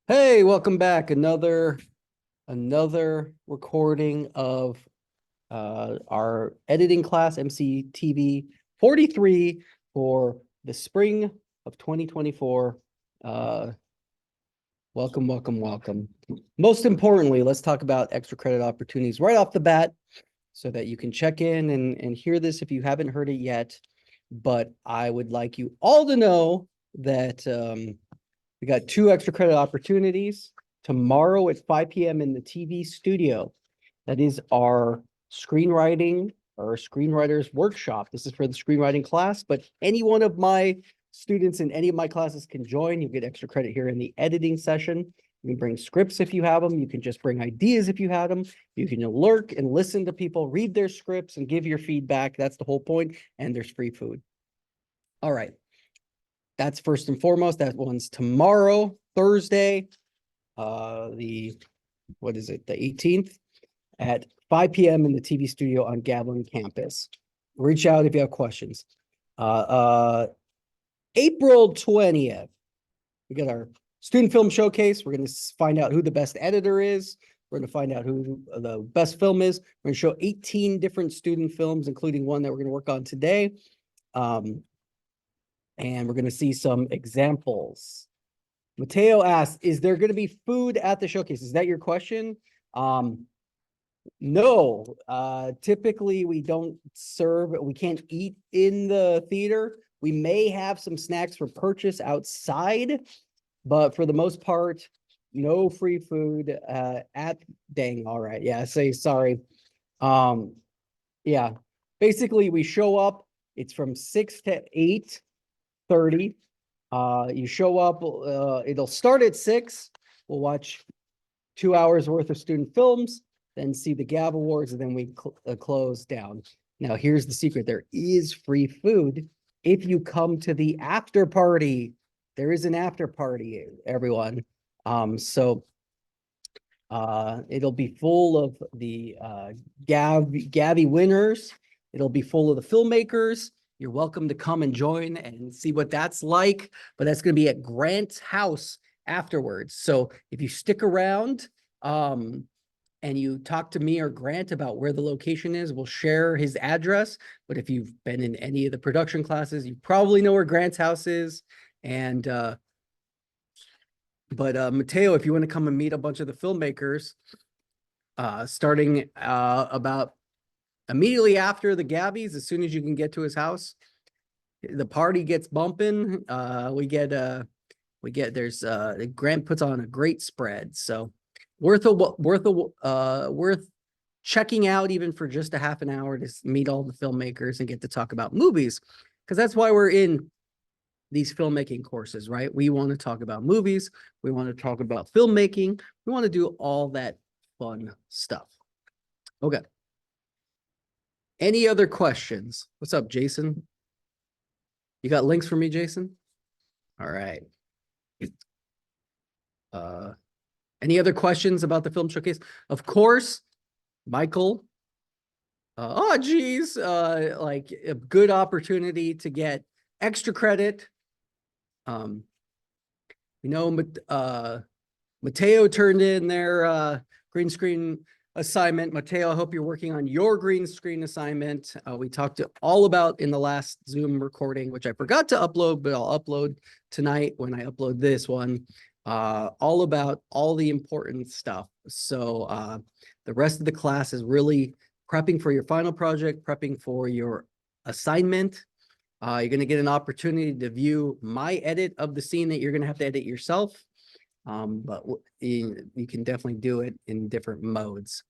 Hey, welcome back. Another recording of our editing class, MCTV 43 for the spring of 2024. Welcome. Most importantly, let's talk about extra credit opportunities right off the bat so that you can check in and hear this if you haven't heard it yet. But I would like you all to know that we got 2 extra credit opportunities tomorrow at 5 p.m. in the TV studio. That is our screenwriting or screenwriters workshop. This is for the screenwriting class, but any one of my students in any of my classes can join. You get extra credit here in the editing session. You can bring scripts if you have them. You can just bring ideas if you have them. You can lurk and listen to people read their scripts and give your feedback. That's the whole point. And there's free food. All right. That's first and foremost. That one's tomorrow, Thursday, the 18th at 5 p.m. in the TV studio on Gatlin campus. Reach out if you have questions. April 20th, we got our student film showcase. We're going to find out who the best editor is. We're going to find out who the best film is. We're going to show 18 different student films, including one that we're going to work on today. And we're going to see some examples. Mateo asks, is there going to be food at the showcase? Is that your question? No. Typically, we don't serve, we can't eat in the theater. We may have some snacks for purchase outside, but for the most part, no free food dang, all right. Yeah, say sorry. Yeah, basically we show up, it's from 6 to 8:30. You show up, it'll start at 6. We'll watch 2 hours worth of student films, then see the Gav Awards, and then we close down. Now, here's the secret. There is free food if you come to the after party. There is an after party, everyone. So it'll be full of the Gavi winners. It'll be full of the filmmakers. You're welcome to come and join and see what that's like, but that's going to be at Grant's house afterwards. So if you stick around and you talk to me or Grant about where the location is, we'll share his address. But if you've been in any of the production classes, you probably know where Grant's house is. And Mateo, if you want to come and meet a bunch of the filmmakers, starting about immediately after the Gabbies, as soon as you can get to his house, the party gets bumping. There's Grant puts on a great spread. So worth checking out even for just a half an hour to meet all the filmmakers and get to talk about movies. Because that's why we're in these filmmaking courses, right? We want to talk about movies. We want to talk about filmmaking. We want to do all that fun stuff. Okay. Any other questions? What's up, Jason? You got links for me, Jason? All right. Any other questions about the film showcase? Of course, Michael. Geez, like a good opportunity to get extra credit. Mateo turned in their green screen assignment. Mateo, I hope you're working on your green screen assignment. We talked all about in the last Zoom recording, which I forgot to upload, but I'll upload tonight when I upload this one. All about all the important stuff. So the rest of the class is really prepping for your final project, prepping for your assignment. You're going to get an opportunity to view my edit of the scene that you're going to have to edit yourself. But you can definitely do it in different modes.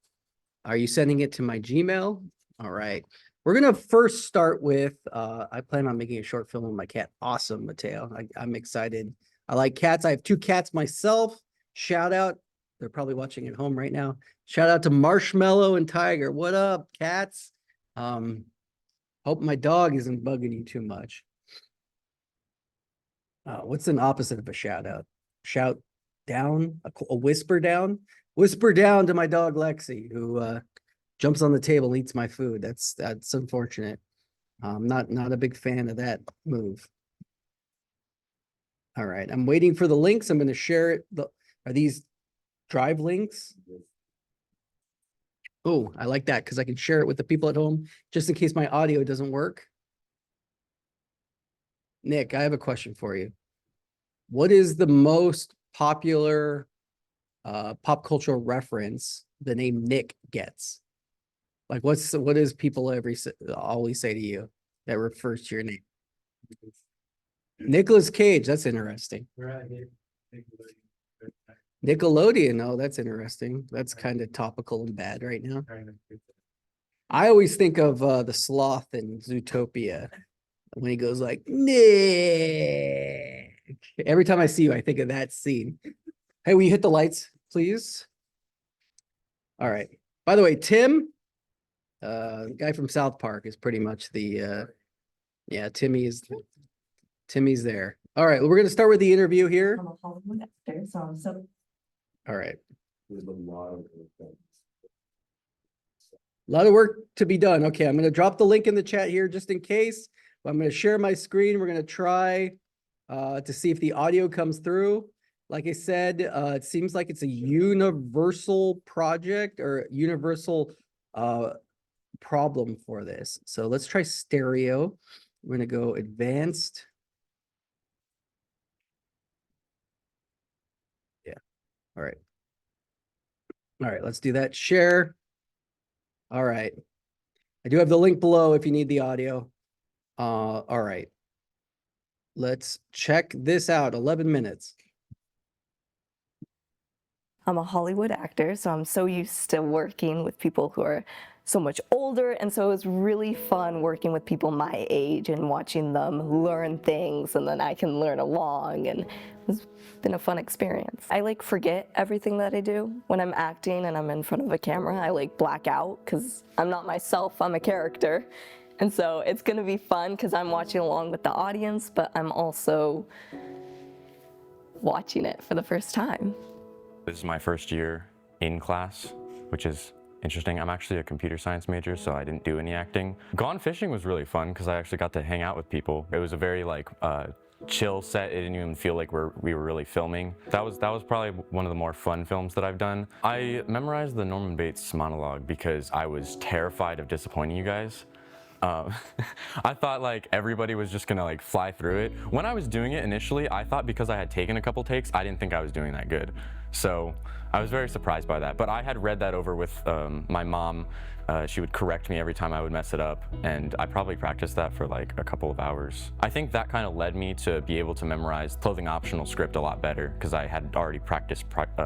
Are you sending it to my Gmail? All right. We're going to first start with, I plan on making a short film with my cat. Awesome, Mateo. I'm excited. I like cats. I have 2 cats myself. Shout out. They're probably watching at home right now. Shout out to Marshmallow and Tiger. What up, cats? Hope my dog isn't bugging you too much. What's an opposite of a shout out? Shout down, a whisper down? Whisper down to my dog Lexi, who jumps on the table and eats my food. That's unfortunate. I'm not a big fan of that move. All right, I'm waiting for the links. I'm going to share it. Are these drive links? Oh, I like that because I can share it with the people at home just in case my audio doesn't work. Nick, I have a question for you. What is the most popular pop cultural reference the name Nick gets? Like what does people always say to you that refers to your name? Nicolas Cage, that's interesting. Nickelodeon, oh, that's interesting. That's kind of topical and bad right now. I always think of the sloth in Zootopia when he goes like, Nick. Every time I see you, I think of that scene. Hey, will you hit the lights, please? All right. By the way, Tim, the guy from South Park is pretty much the, yeah, Timmy's there. All right, we're going to start with the interview here. All right. A lot of work to be done. Okay, I'm going to drop the link in the chat here just in case. I'm going to share my screen. We're going to try to see if the audio comes through. Like I said, it seems like it's a universal project or universal problem for this. So let's try stereo. We're going to go advanced. Yeah. All right. All right, let's do that. Share. All right. I do have the link below if you need the audio. All right. Let's check this out. 11 minutes. I'm a Hollywood actor, so I'm so used to working with people who are so much older, and so it was really fun working with people my age and watching them learn things, and then I can learn along, and it's been a fun experience. I like forget everything that I do. When I'm acting and I'm in front of a camera, I like black out because I'm not myself, I'm a character. And so it's gonna be fun because I'm watching along with the audience, but I'm also watching it for the first time. This is my first year in class, which is interesting. I'm actually a computer science major, so I didn't do any acting. Gone fishing was really fun because I actually got to hang out with people. It was a very chill set. It didn't even feel like we were really filming. That was probably one of the more fun films that I've done. I memorized the Norman Bates monologue because I was terrified of disappointing you guys. I thought like everybody was just gonna like fly through it. When I was doing it initially, I thought because I had taken a couple takes, I didn't think I was doing that good. So I was very surprised by that. But I had read that over with my mom. She would correct me every time I would mess it up, and I probably practiced that for like a couple of hours. I think that kind of led me to be able to memorize clothing optional script a lot better because I had already practiced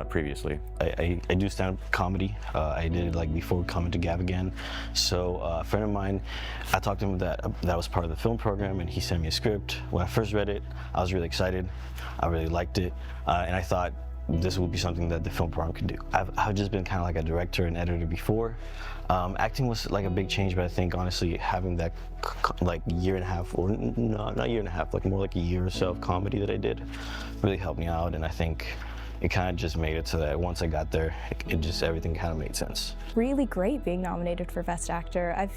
previously. I do stand-up comedy. I did it like before coming to Gab again. So a friend of mine, I talked to him that was part of the film program, and he sent me a script. When I first read it, I was really excited. I really liked it, and I thought this would be something that the film program could do. I've just been kind of like a director and editor before. Acting was like a big change, but I think honestly having that like year and a half, or no, not year and a half, like more like a year or so of comedy that I did really helped me out, and I think it kind of just made it so that once I got there, it just everything kind of made sense. Really great being nominated for Best Actor.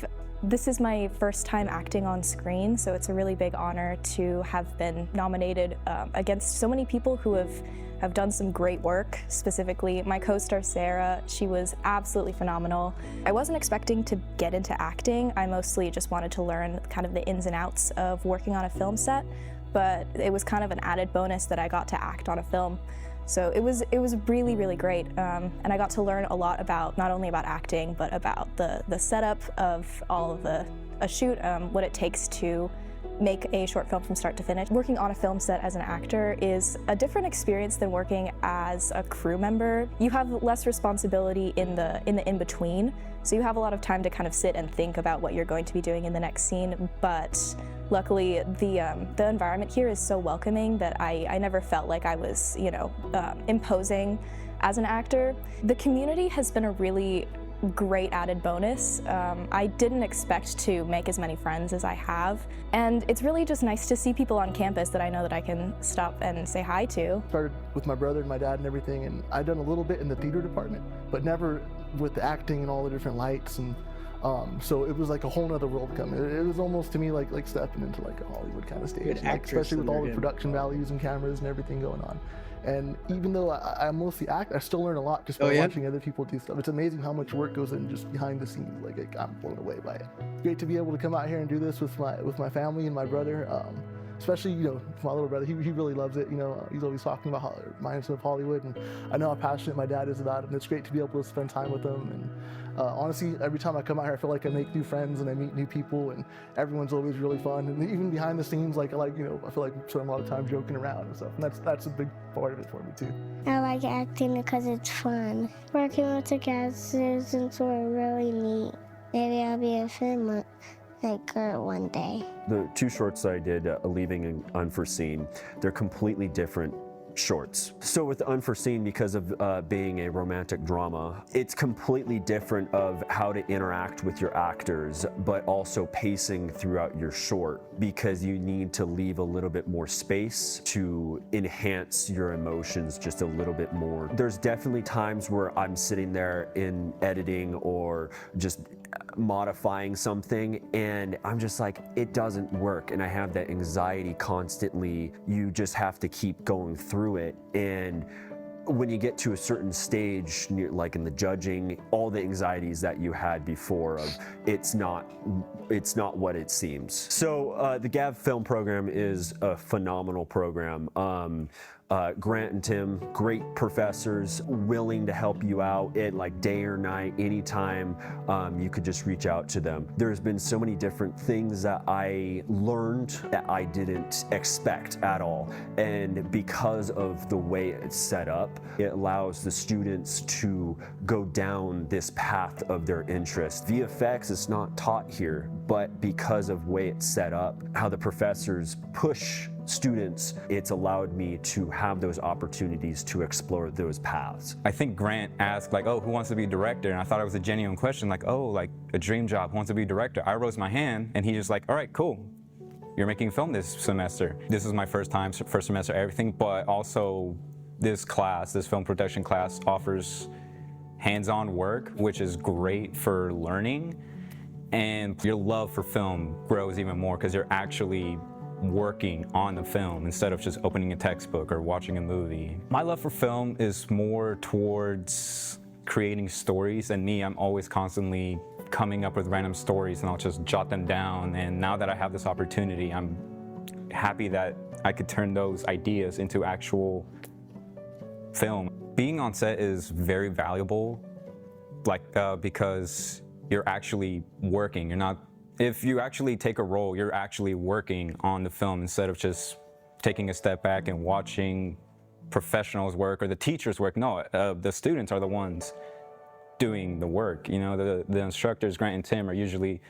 This is my first time acting on screen, so it's a really big honor to have been nominated against so many people who have done some great work. Specifically, my co-star Sarah, she was absolutely phenomenal. I wasn't expecting to get into acting. I mostly just wanted to learn kind of the ins and outs of working on a film set, but it was kind of an added bonus that I got to act on a film. So it was really, really great, and I got to learn a lot about, not only about acting, but about the setup of all of a shoot, what it takes to make a short film from start to finish. Working on a film set as an actor is a different experience than working as a crew member. You have less responsibility in the in-between, so you have a lot of time to kind of sit and think about what you're going to be doing in the next scene, but luckily the environment here is so welcoming that I never felt like I was, imposing as an actor. The community has been a really great added bonus. I didn't expect to make as many friends as I have, and it's really just nice to see people on campus that I know that I can stop and say hi to. Started with my brother and my dad and everything, and I'd done a little bit in the theater department, but never with the acting and all the different lights and So it was like a whole nother world coming. It was almost to me like stepping into like a Hollywood kind of stage, Good like, actress especially with all the in. production values and cameras and everything going on. And even though I mostly act, I still learn a lot just by Oh, yeah? watching other people do stuff. It's amazing how much work goes in just behind the scenes. Like I'm blown away by it. It's great to be able to come out here and do this with my family and my brother. Especially, my little brother, he really loves it. He's always talking about Minds of Hollywood, and I know how passionate my dad is about it, and it's great to be able to spend time with him. And honestly, every time I come out here, I feel like I make new friends and I meet new people, and everyone's always really fun. And even behind the scenes, I feel like we spend a lot of time joking around and stuff, and that's a big part of it for me too. I like acting because it's fun. Working with the cast assistants were really neat. Maybe I'll be a film like her one day. The two shorts that I did, Leaving and Unforeseen, they're completely different shorts. So with Unforeseen, because of being a romantic drama, it's completely different of how to interact with your actors, but also pacing throughout your short, because you need to leave a little bit more space to enhance your emotions just a little bit more. There's definitely times where I'm sitting there in editing or just modifying something and I'm just like, it doesn't work, and I have that anxiety constantly. You just have to keep going through it, and when you get to a certain stage, like in the judging, all the anxieties that you had before of it's not what it seems. So the GAV film program is a phenomenal program. Grant and Tim, great professors, willing to help you out at like day or night, anytime. You could just reach out to them. There's been so many different things that I learned that I didn't expect at all. And because of the way it's set up, it allows the students to go down this path of their interest. VFX is not taught here, but because of the way it's set up, how the professors push students, it's allowed me to have those opportunities to explore those paths. I think Grant asked like, oh, who wants to be director? And I thought it was a genuine question, like, oh, like a dream job, who wants to be director? I rose my hand and he just like, all right, cool. You're making film this semester. This is my first semester, everything, but also this class, this film production class offers hands-on work, which is great for learning. And your love for film grows even more because you're actually working on the film instead of just opening a textbook or watching a movie. My love for film is more towards creating stories, and me, I'm always constantly coming up with random stories and I'll just jot them down. And now that I have this opportunity, I'm happy that I could turn those ideas into actual film. Being on set is very valuable, because you're actually working. If you actually take a role, you're actually working on the film instead of just taking a step back and watching professionals work or the teachers work. No, the students are the ones doing the work. The instructors, Grant and Tim, are usually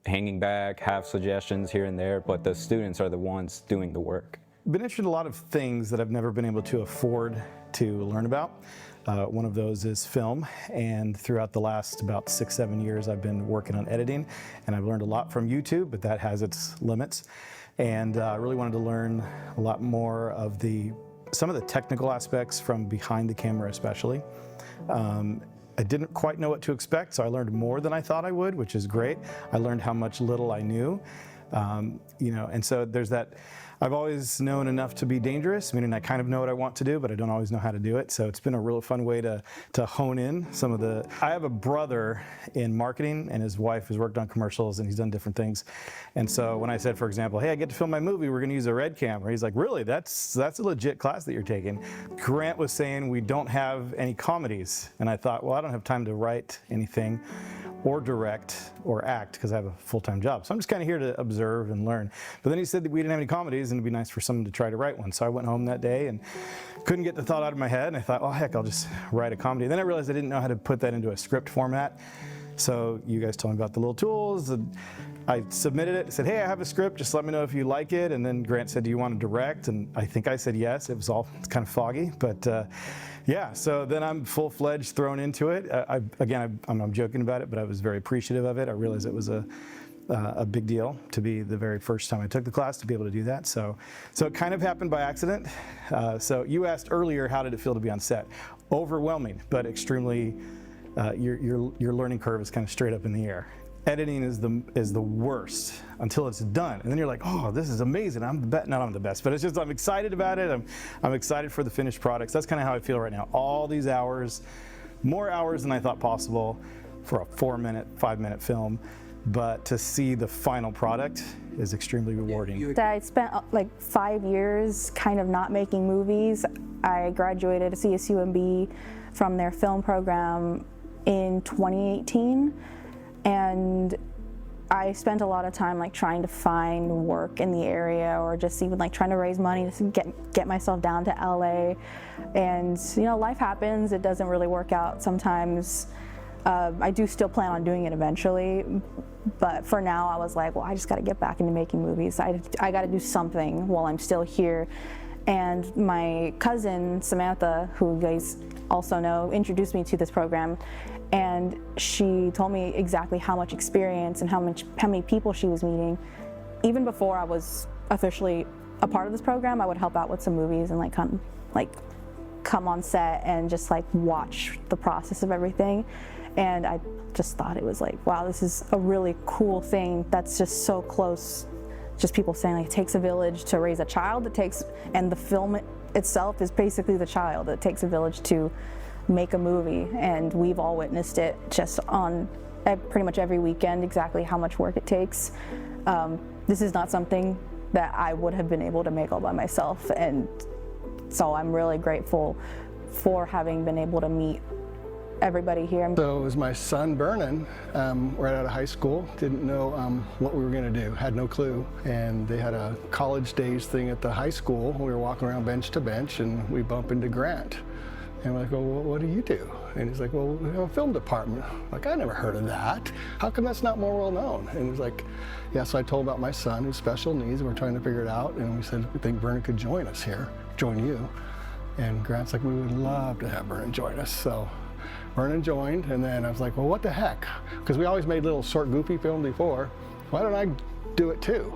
hanging back, have suggestions here and there, but the students are the ones doing the work. I've been interested in a lot of things that I've never been able to afford to learn about. One of those is film, and throughout the last about 6-7 years I've been working on editing, and I've learned a lot from YouTube, but that has its limits. And I really wanted to learn a lot more of some of the technical aspects from behind the camera especially. I didn't quite know what to expect, so I learned more than I thought I would, which is great. I learned how much little I knew, and so there's that. I've always known enough to be dangerous, meaning I kind of know what I want to do, but I don't always know how to do it. So it's been a real fun way to hone in some of the. I have a brother in marketing, and his wife has worked on commercials, and he's done different things. And so when I said, for example, hey, I get to film my movie, we're going to use a Red camera, he's like, really? That's a legit class that you're taking. Grant was saying we don't have any comedies, and I thought, well, I don't have time to write anything or direct or act because I have a full-time job. So I'm just kind of here to observe and learn. But then he said that we didn't have any comedies and it'd be nice for someone to try to write one. So I went home that day and couldn't get the thought out of my head. And I thought, oh heck, I'll just write a comedy. Then I realized I didn't know how to put that into a script format. So you guys told me about the little tools. And I submitted it, said, hey, I have a script, just let me know if you like it. And then Grant said, do you want to direct? And I think I said yes. It was all kind of foggy, but yeah, so then I'm full-fledged thrown into it. I'm joking about it, but I was very appreciative of it. I realized it was a big deal to be the very first time I took the class to be able to do that. So it kind of happened by accident. So you asked earlier, how did it feel to be on set? Overwhelming, but extremely, your learning curve is kind of straight up in the air. editing is the worst until it's done, and then you're like, oh, this is amazing. I'm the best. Not I'm the best, but it's just I'm excited about it. I'm excited for the finished products. That's kind of how I feel right now. All these hours, more hours than I thought possible for a 4-minute, 5-minute film, but to see the final product is extremely rewarding. I spent like 5 years kind of not making movies. I graduated at CSUMB from their film program in 2018, and I spent a lot of time like trying to find work in the area, or just even like trying to raise money to get myself down to LA. And you know, life happens, it doesn't really work out sometimes. I do still plan on doing it eventually, but for now I was like, well, I just got to get back into making movies. I got to do something while I'm still here. And my cousin Samantha, who you guys also know, introduced me to this program, and she told me exactly how much experience and how many people she was meeting. Even before I was officially a part of this program, I would help out with some movies and come on set and just like watch the process of everything. And I just thought it was like, wow, this is a really cool thing that's just so close. Just people saying like, it takes a village to raise a child. And the film itself is basically the child. It takes a village to make a movie, and we've all witnessed it just on pretty much every weekend, exactly how much work it takes. This is not something that I would have been able to make all by myself, and so I'm really grateful for having been able to meet everybody here. So it was my son Vernon, right out of high school, didn't know what we were going to do, had no clue. And they had a college days thing at the high school. We were walking around bench to bench, and we bump into Grant. And we're like, well, what do you do? And he's like, well, we have a film department. Like, I never heard of that. How come that's not more well known? And he's like, yeah, so I told about my son who's special needs, and we're trying to figure it out. And we said, we think Vernon could join us here, join you. And Grant's like, we would love to have Vernon join us. So Vernon joined, and then I was like, well, what the heck? Because we always made little short, goofy films before. Why don't I do it too?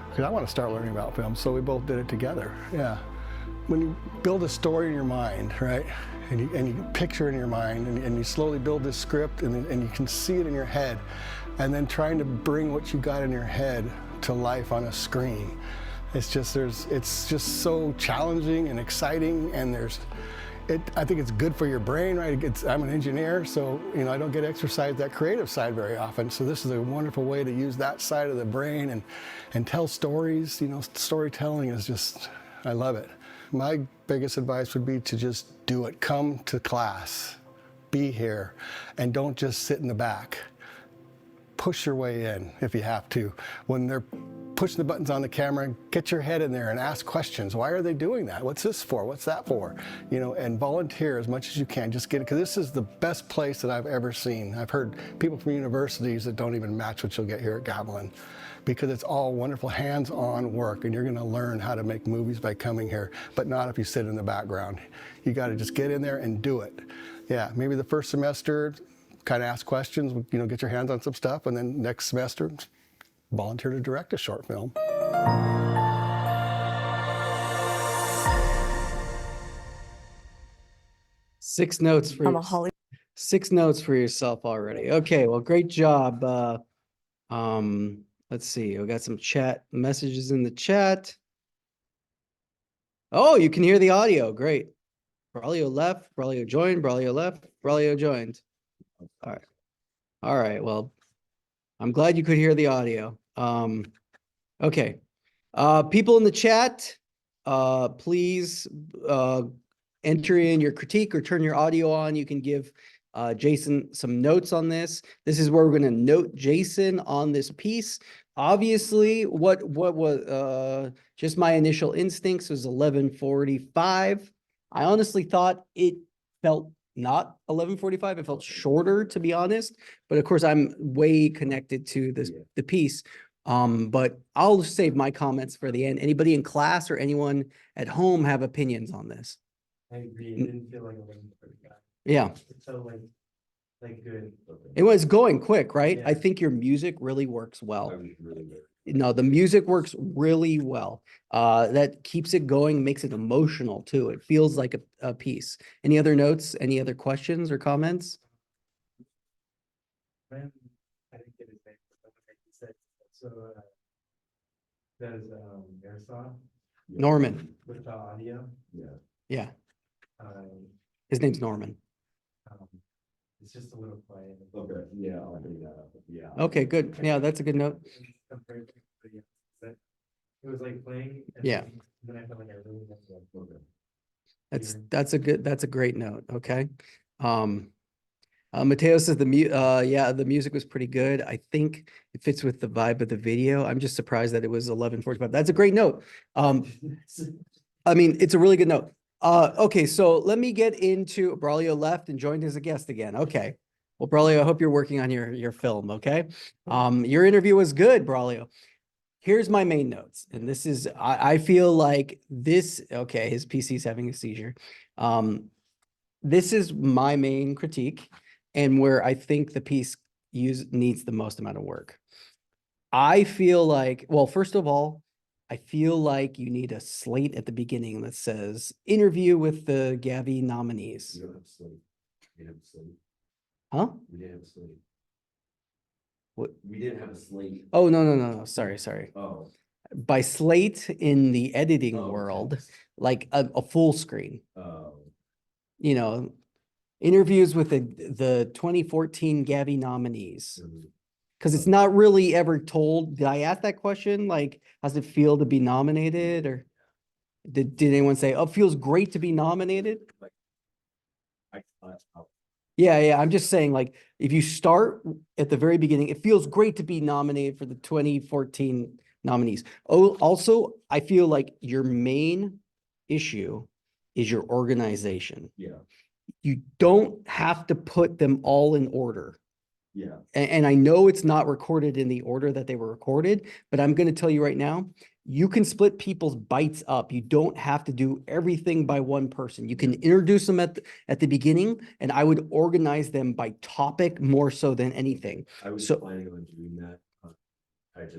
Because I want to start learning about film, so we both did it together, yeah. When you build a story in your mind, right, and you picture it in your mind, and you slowly build this script, and you can see it in your head, and then trying to bring what you got in your head to life on a screen. It's just so challenging and exciting, and I think it's good for your brain, right? I'm an engineer, so you know I don't get to exercise that creative side very often. So this is a wonderful way to use that side of the brain and tell stories. You know, storytelling is just, I love it. My biggest advice would be to just do it. Come to class, be here, and don't just sit in the back. Push your way in if you have to. When they're pushing the buttons on the camera, get your head in there and ask questions. Why are they doing that? What's this for? What's that for? You know, and volunteer as much as you can. Just get it, because this is the best place that I've ever seen. I've heard people from universities that don't even match what you'll get here at Gavilan, because it's all wonderful hands-on work, and you're going to learn how to make movies by coming here, but not if you sit in the background. You got to just get in there and do it. Yeah, maybe the first semester, kind of ask questions, you know, get your hands on some stuff, and then next semester, volunteer to direct a short film. Six notes for I'm a Hollywood. 6 notes for yourself already. Okay, well, great job. Let's see. We got some chat messages in the chat. Oh, you can hear the audio. Great. Braulio left. Braulio joined. Braulio left. Braulio joined. All right. All right. Well, I'm glad you could hear the audio. Okay. People in the chat, please enter in your critique or turn your audio on. You can give Jason some notes on this. This is where we're going to note Jason on this piece. Obviously, what was just my initial instincts was 11:45. I honestly thought it felt not 11:45. It felt shorter, to be honest. But of course, I'm way connected to the piece. But I'll save my comments for the end. Anybody in class or anyone at home have opinions on this? I agree. It didn't feel like 11:45. Yeah. It felt like good. It was going quick, right? Yeah. I think your music really works well. That was really good. No, the music works really well. That keeps it going, makes it emotional too. It feels like a piece. Any other notes? Any other questions or comments? I didn't get his name. So, does, Airsoft Norman. with the audio, Yeah, um, his name's Norman. um, it's just a little quiet. Okay, yeah, I'll bring that up, yeah. Okay, good. Yeah, that's a good note. Compared to the, but it was like playing. and Yeah. Then I felt like I really had to, like, That's a great note. Okay. Mateo says yeah, the music was pretty good. I think it fits with the vibe of the video. I'm just surprised that it was 11:45. That's a great note. I mean, it's a really good note. Okay, so let me get into Braulio left and joined as a guest again. Okay. Well, Braulio, I hope you're working on your film, okay? Your interview was good, Braulio. Here's my main notes, and this is I feel like this, okay, his PC's having a seizure. This is my main critique and where I think the piece needs the most amount of work. I feel like, well, first of all, I feel like you need a slate at the beginning that says interview with the Gavi nominees. You don't have slate. You have a slate. Huh? We didn't have a slate. What? We didn't have a slate. Oh, no. Sorry. Oh. By slate in the editing Oh, world, text. like a full screen. Oh. You know, interviews with the 2014 Gavi nominees. Because it's not really ever told. Did I ask that question? Like, how's it feel to be nominated? Or did anyone say, oh, it feels great to be nominated? Yeah. I'm just saying, like, if you start at the very beginning, it feels great to be nominated for the 2014 nominees. Oh, also, I feel like your main issue is your organization. Yeah. You don't have to put them all in order. Yeah. And I know it's not recorded in the order that they were recorded, but I'm going to tell you right now, you can split people's bites up. You don't have to do everything by one person. You can introduce them at the beginning, and I would organize them by topic more so than anything. I was So- planning on doing that. I was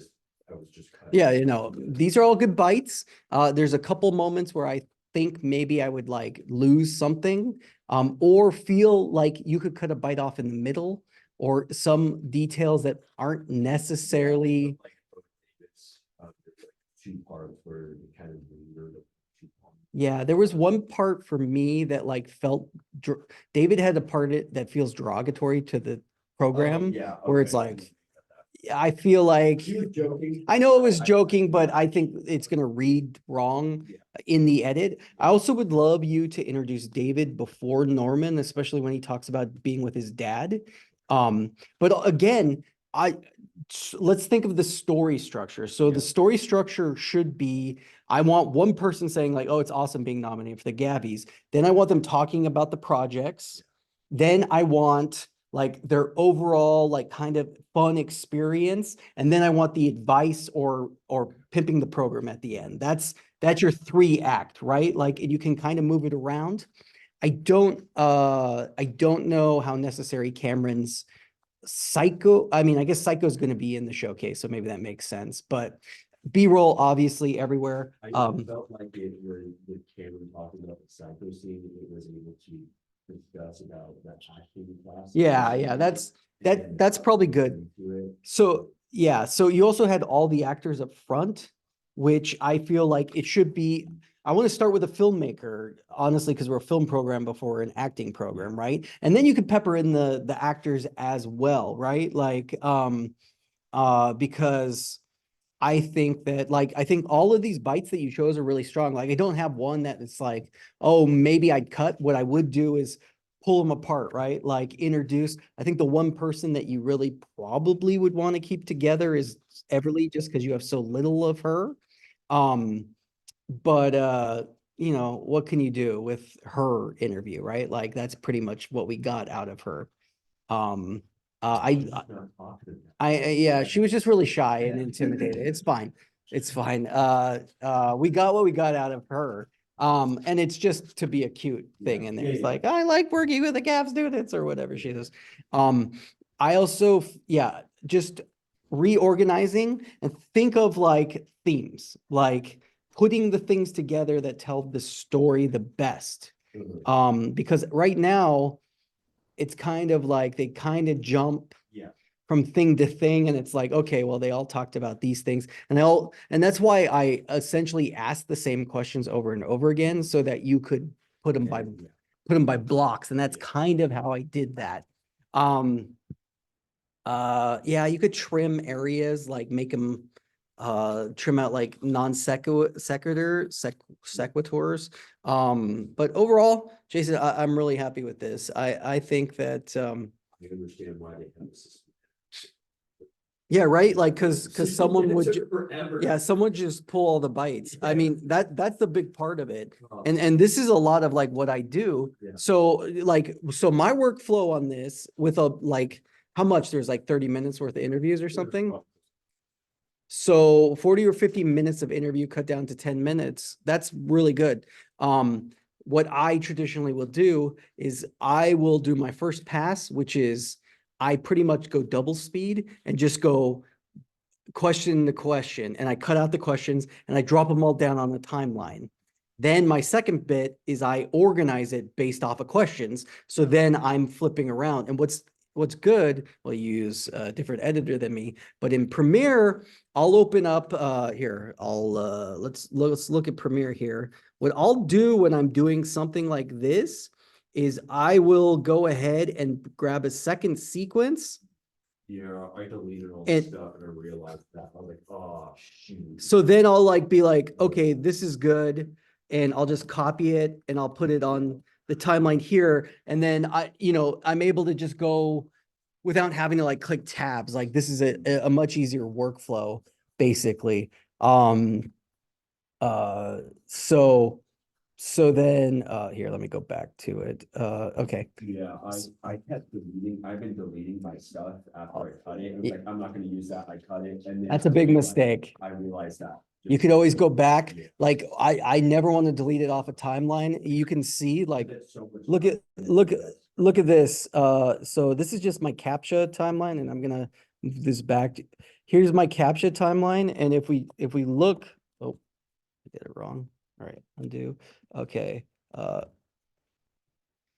just kind of. Yeah, these are all good bites. There's a couple moments where I think maybe I would like lose something, or feel like you could cut a bite off in the middle, or some details that aren't necessarily. Two parts where it kind of. Yeah, there was one part for me that like felt, David had a part that feels derogatory to the program, Yeah. where it's like, I feel like, He was joking. I know it was joking, but I think it's going to read wrong in the edit. I also would love you to introduce David before Norman, especially when he talks about being with his dad. But again, let's think of the story structure. So the story structure should be, I want one person saying like, oh, it's awesome being nominated for the Gabbies. Then I want them talking about the projects. Then I want like their overall like kind of fun experience. And then I want the advice or pimping the program at the end. That's your 3-act, right? Like, and you can kind of move it around. I don't know how necessary Cameron's Psycho, I mean, I guess Psycho is going to be in the showcase, so maybe that makes sense, but B-roll obviously everywhere. I felt like it where with Cameron talking about the Psycho scene, it was able to discuss about that acting class. Yeah, that's probably good. So yeah, so you also had all the actors up front, which I feel like it should be. I want to start with a filmmaker, honestly, because we're a film program before an acting program, right? And then you could pepper in the actors as well, right? Like, because I think that I think all of these bites that you chose are really strong. Like, I don't have one that it's like, oh, maybe I'd cut. What I would do is pull them apart, right? Like introduce, I think the one person that you really probably would want to keep together is Everly, just because you have so little of her. But what can you do with her interview, right? Like that's pretty much what we got out of her. Yeah, she was just really shy and intimidated. It's fine. It's fine. We got what we got out of her. And it's just to be a cute thing. And it's like, I like working with the GAV students or whatever she does. I also, just reorganizing and think of like themes, like putting the things together that tell the story the best. Because right now it's kind of like they kind of jump from thing to thing. And it's like, okay, well, they all talked about these things and and that's why I essentially asked the same questions over and over again so that you could put them by blocks. And that's kind of how I did that. Yeah, you could trim areas, like make them trim out like sequiturs. But overall, Jason, I'm really happy with this. I think that I understand why they have this. yeah, right, like because someone It would took forever. yeah, someone just pull all the bites. I mean, that's the big part of it. And this is a lot of like what I do. Yeah. So so my workflow on this with how much, there's like 30 minutes worth of interviews or something. So 40 or 50 minutes of interview cut down to 10 minutes. That's really good. What I traditionally will do is I will do my first pass, which is I pretty much go double speed and just go question to question, and I cut out the questions and I drop them all down on the timeline. Then my second bit is I organize it based off of questions. So then I'm flipping around. And what's good, well, you use a different editor than me, but in Premiere, I'll open up here. Let's look at Premiere here. What I'll do when I'm doing something like this is I will go ahead and grab a second sequence. Yeah, I deleted all And- this stuff and I realized that. I was like, oh, shoot. So then I'll be like, okay, this is good. And I'll just copy it and I'll put it on the timeline here. And then I'm able to just go without having to like click tabs. Like this is a much easier workflow, basically. So then here, let me go back to it. Okay. Yeah, I kept deleting. I've been deleting my stuff after I cut it. I was like, I'm not going to use that. I cut it. And then That's a big mistake. I realized that. You could always go back. Yeah. Like I never want to delete it off a timeline. You can see like, That's so much look at this. So this is just my CAPTCHA timeline, and I'm gonna move this back. Here's my CAPTCHA timeline, and if we look, oh, I did it wrong. All right, undo. Okay.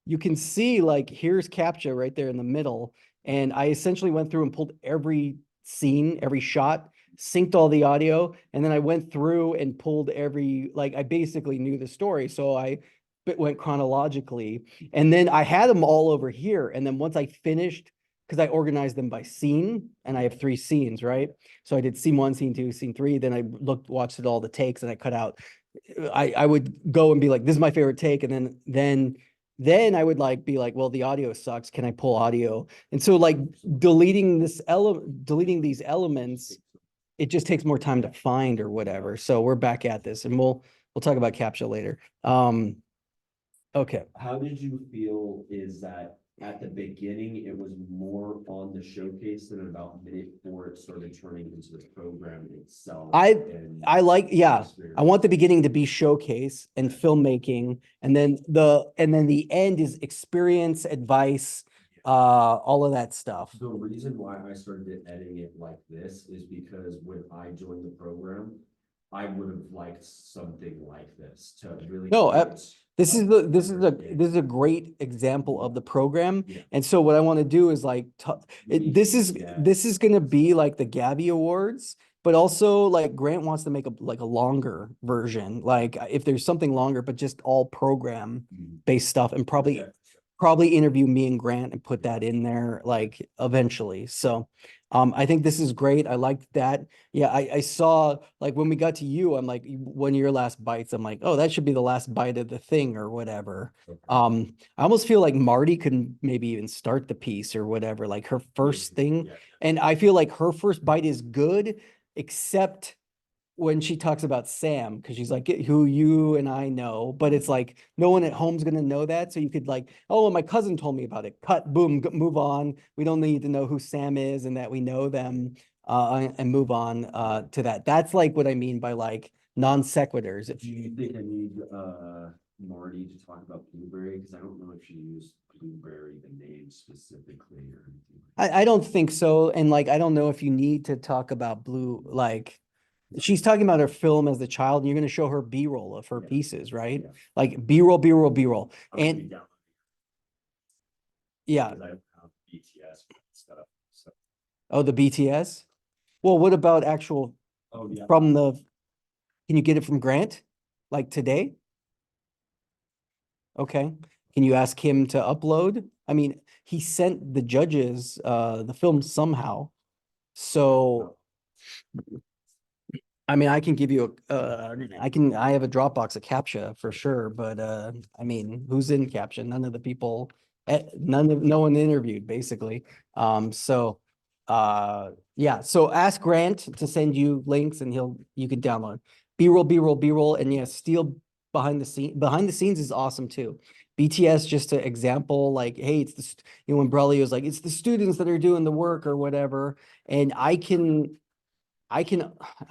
You can see like here's CAPTCHA right there in the middle, and I essentially went through and pulled every scene, every shot, synced all the audio, and then I went through and pulled I basically knew the story, so I went chronologically, and then I had them all over here, and then once I finished, because I organized them by scene, and I have 3 scenes, right? So I did scene 1, scene 2, scene 3, then I watched all the takes, and I cut out. I would go and be like, this is my favorite take, and then I would be like, well, the audio sucks. Can I pull audio? And so like deleting these elements, it just takes more time to find or whatever. So we're back at this, and we'll talk about CAPTCHA later. Okay. How did you feel is that at the beginning, it was more on the showcase than about minute 4, it started turning into the program itself? I want the beginning to be showcase and filmmaking, and then the end is experience, advice, all of that stuff. The reason why I started editing it like this is because when I joined the program, I would have liked something like this to really. This is a great example of the program. Yeah. And so what I want to do is this is going to be like the Gabby Awards, but also like Grant wants to make a longer version. Like if there's something longer, but just all program based stuff, and probably interview me and Grant and put that in there like eventually. So I think this is great. I liked that. Yeah, I saw like when we got to you, I'm like, one of your last bites, I'm like, oh, that should be the last bite of the thing or whatever. I almost feel like Marty could maybe even start the piece or whatever, like her first thing. Yeah. And I feel like her first bite is good, except when she talks about Sam, because she's like, who you and I know, but it's like no one at home's gonna know that. So you could like, oh, my cousin told me about it. Cut, boom, move on. We don't need to know who Sam is and that we know them, and move on to that. That's like what I mean by like non sequiturs. Do you think I need Marty to talk about Blueberry? Because I don't know if she used Blueberry, the name specifically or anything. I don't think so. And like, I don't know if you need to talk about like, she's talking about her film as a child, and you're going to show her B-roll of her pieces, right? Yeah. Like B-roll. And yeah. I have BTS stuff. So. Oh, the BTS? Well, what about actual Oh, yeah. from the, can you get it from Grant? Like today? Okay. Can you ask him to upload? I mean, he sent the judges the film somehow. So I mean, I can give you I have a Dropbox of CAPTCHA for sure, but I mean, who's in CAPTCHA? None of the people, no one interviewed basically. So yeah, so ask Grant to send you links and you can download B-roll, B-roll, B-roll, and yeah, steal behind the scenes is awesome too. BTS, just an example, like, hey, it's the, when Brelly was like, it's the students that are doing the work or whatever. And I can, I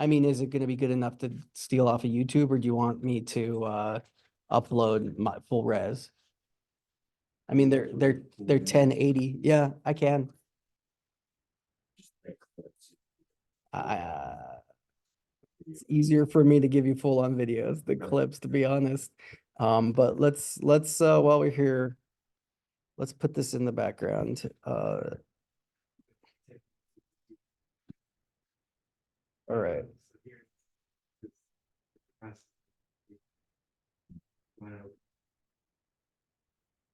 mean, is it gonna be good enough to steal off of YouTube, or do you want me to upload my full res? I mean, they're 1080. Yeah, I can. It's easier for me to give you full on videos, the clips, to be honest. But let's while we're here, let's put this in the background. All right.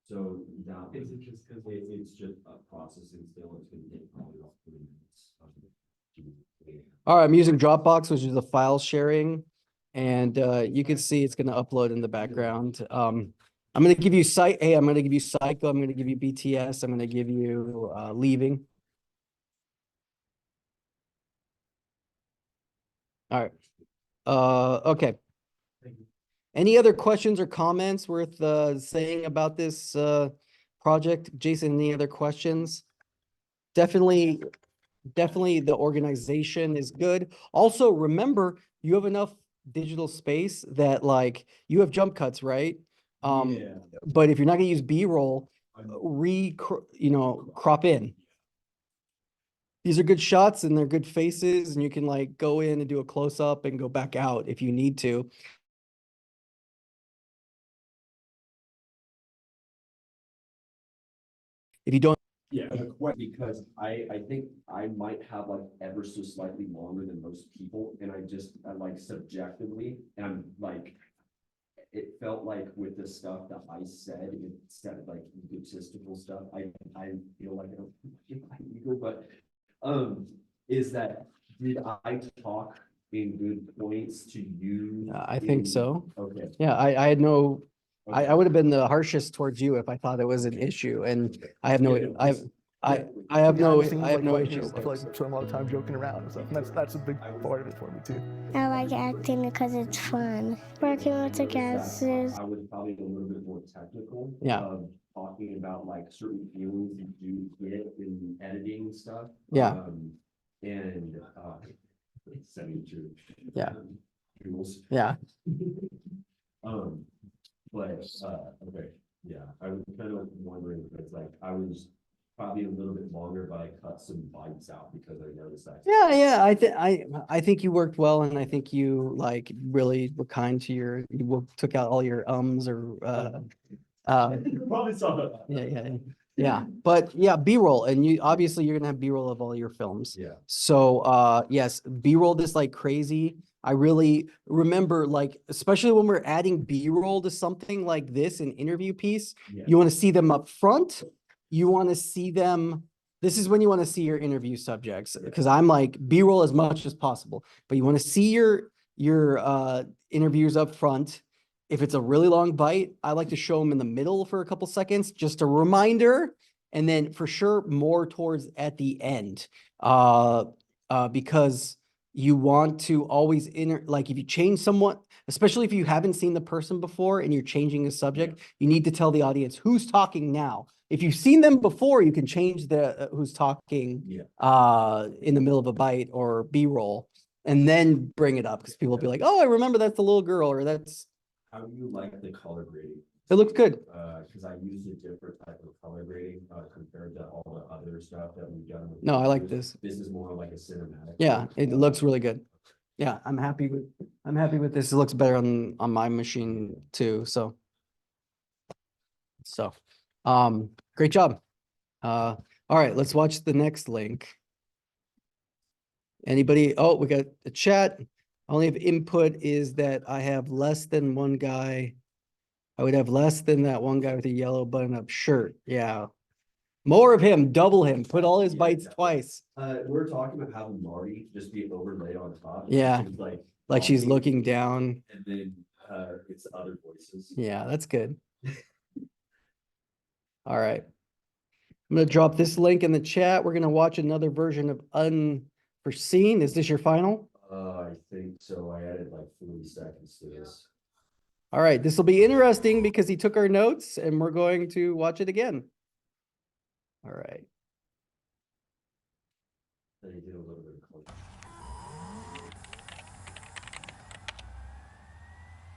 So now is it just because it's just a processing still, it's gonna take probably about 3 minutes. All right, I'm using Dropbox, which is a file sharing, and you can see it's going to upload in the background. I'm going to give you I'm going to give you Psycho. I'm going to give you BTS. I'm going to give you Leaving. All right. Okay. Any other questions or comments worth saying about this project? Jason, any other questions? Definitely the organization is good. Also, remember, you have enough digital space that like you have jump cuts, right? Yeah. But if you're not gonna use B-roll, crop in. These are good shots and they're good faces, and you can like go in and do a close up and go back out if you need to. If you don't, Yeah, quite, because I think I might have like ever so slightly longer than most people, and I like subjectively, and I'm like, it felt like with the stuff that I said, instead of like egotistical stuff, I feel like I don't feel my ego, but is that, did I talk in good points to you? I think so. Okay. Yeah, I had no, I Okay. would have been the harshest towards you if I thought it was an issue, and I have no, Yeah, I have Behind no, the scenes, I have like, no you know, issues I there. feel like spend a lot of time joking around and stuff. And that's a big part of it for me too. I like acting because it's fun. Working with the guys is I was probably a little bit more technical. Yeah. Talking about like certain feelings you do get in editing stuff. Yeah. And sending to. Yeah. Tools. Yeah. But okay, yeah, I was kind of wondering, because like I was probably a little bit longer, but I cut some bites out because I noticed that. Yeah, I think you worked well, and I think you like really were kind to took out all your ums or Probably saw that. yeah. But yeah, B-roll, and you obviously you're gonna have B-roll of all your films. Yeah. So yes, B-roll this like crazy. I really remember, like, especially when we're adding B-roll to something like this, an interview piece, Yeah. you want to see them up front. You want to see them. This is when you want to see your interview subjects, because I'm like B-roll as much as possible, but you want to see your interviews up front. If it's a really long bite, I like to show them in the middle for a couple seconds, just a reminder, and then for sure more towards at the end, because you want to always like if you change someone, especially if you haven't seen the person before and you're changing a subject, you need to tell the audience who's talking now. If you've seen them before, you can change the who's talking in the middle of a bite or B-roll, and then bring it up, because people will be like, oh, I remember that's the little girl, or that's. How do you like the color grading? It looks good. Because I used a different type of color grading compared to all the other stuff that we've done. No, I like this. This is more like a cinematic. Yeah, it looks really good. Yeah, I'm happy with this. It looks better on my machine too. So great job. All right, let's watch the next link. Anybody? Oh, we got a chat. Only have input is that I have less than one guy. I would have less than that one guy with a yellow button-up shirt. Yeah. More of him, double him, put all his bites twice. We're talking about having Marty just be overlaid on top. Yeah. She's Like she's talking, looking down. and then it's other voices. Yeah, that's good. All right. I'm gonna drop this link in the chat. We're gonna watch another version of Unforeseen. Is this your final? I think so. I added like 40 seconds to this. All right, this will be interesting because he took our notes and we're going to watch it again. All right. Then he did a little bit of color.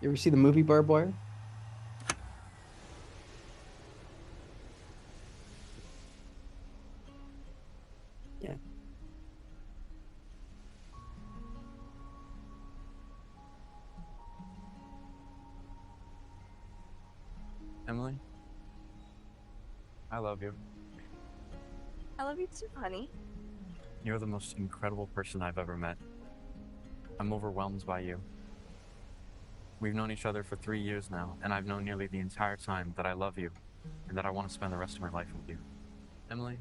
You ever see the movie Barbed Wire? Yeah. Emily, I love you. I love you too, honey. You're the most incredible person I've ever met. I'm overwhelmed by you. We've known each other for 3 years now, and I've known nearly the entire time that I love you and that I want to spend the rest of my life with you. Emily,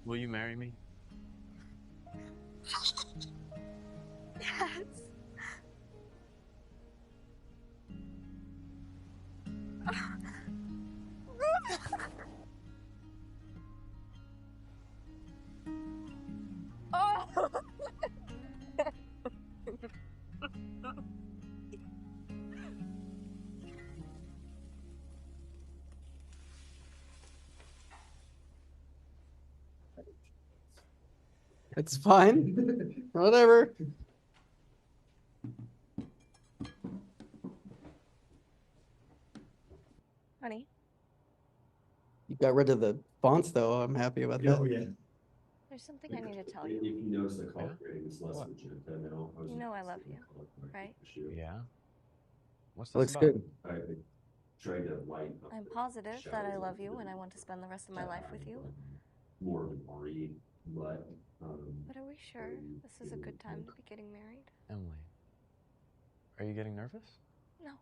will you marry me? Yes. Oh. It's fine. Whatever. Honey, You got rid of the fonts though. I'm happy about that. Oh, yeah. there's something I need to tell If you. you notice the color grading is less magenta now. You know I love you, right? Yeah? What's this Looks about? good. I tried to light up I'm the positive that I shadows love of you the- and I want to spend the rest of my life with you. More of an RE, but But are we sure this is a good time to be getting married? Emily, are you getting nervous? No.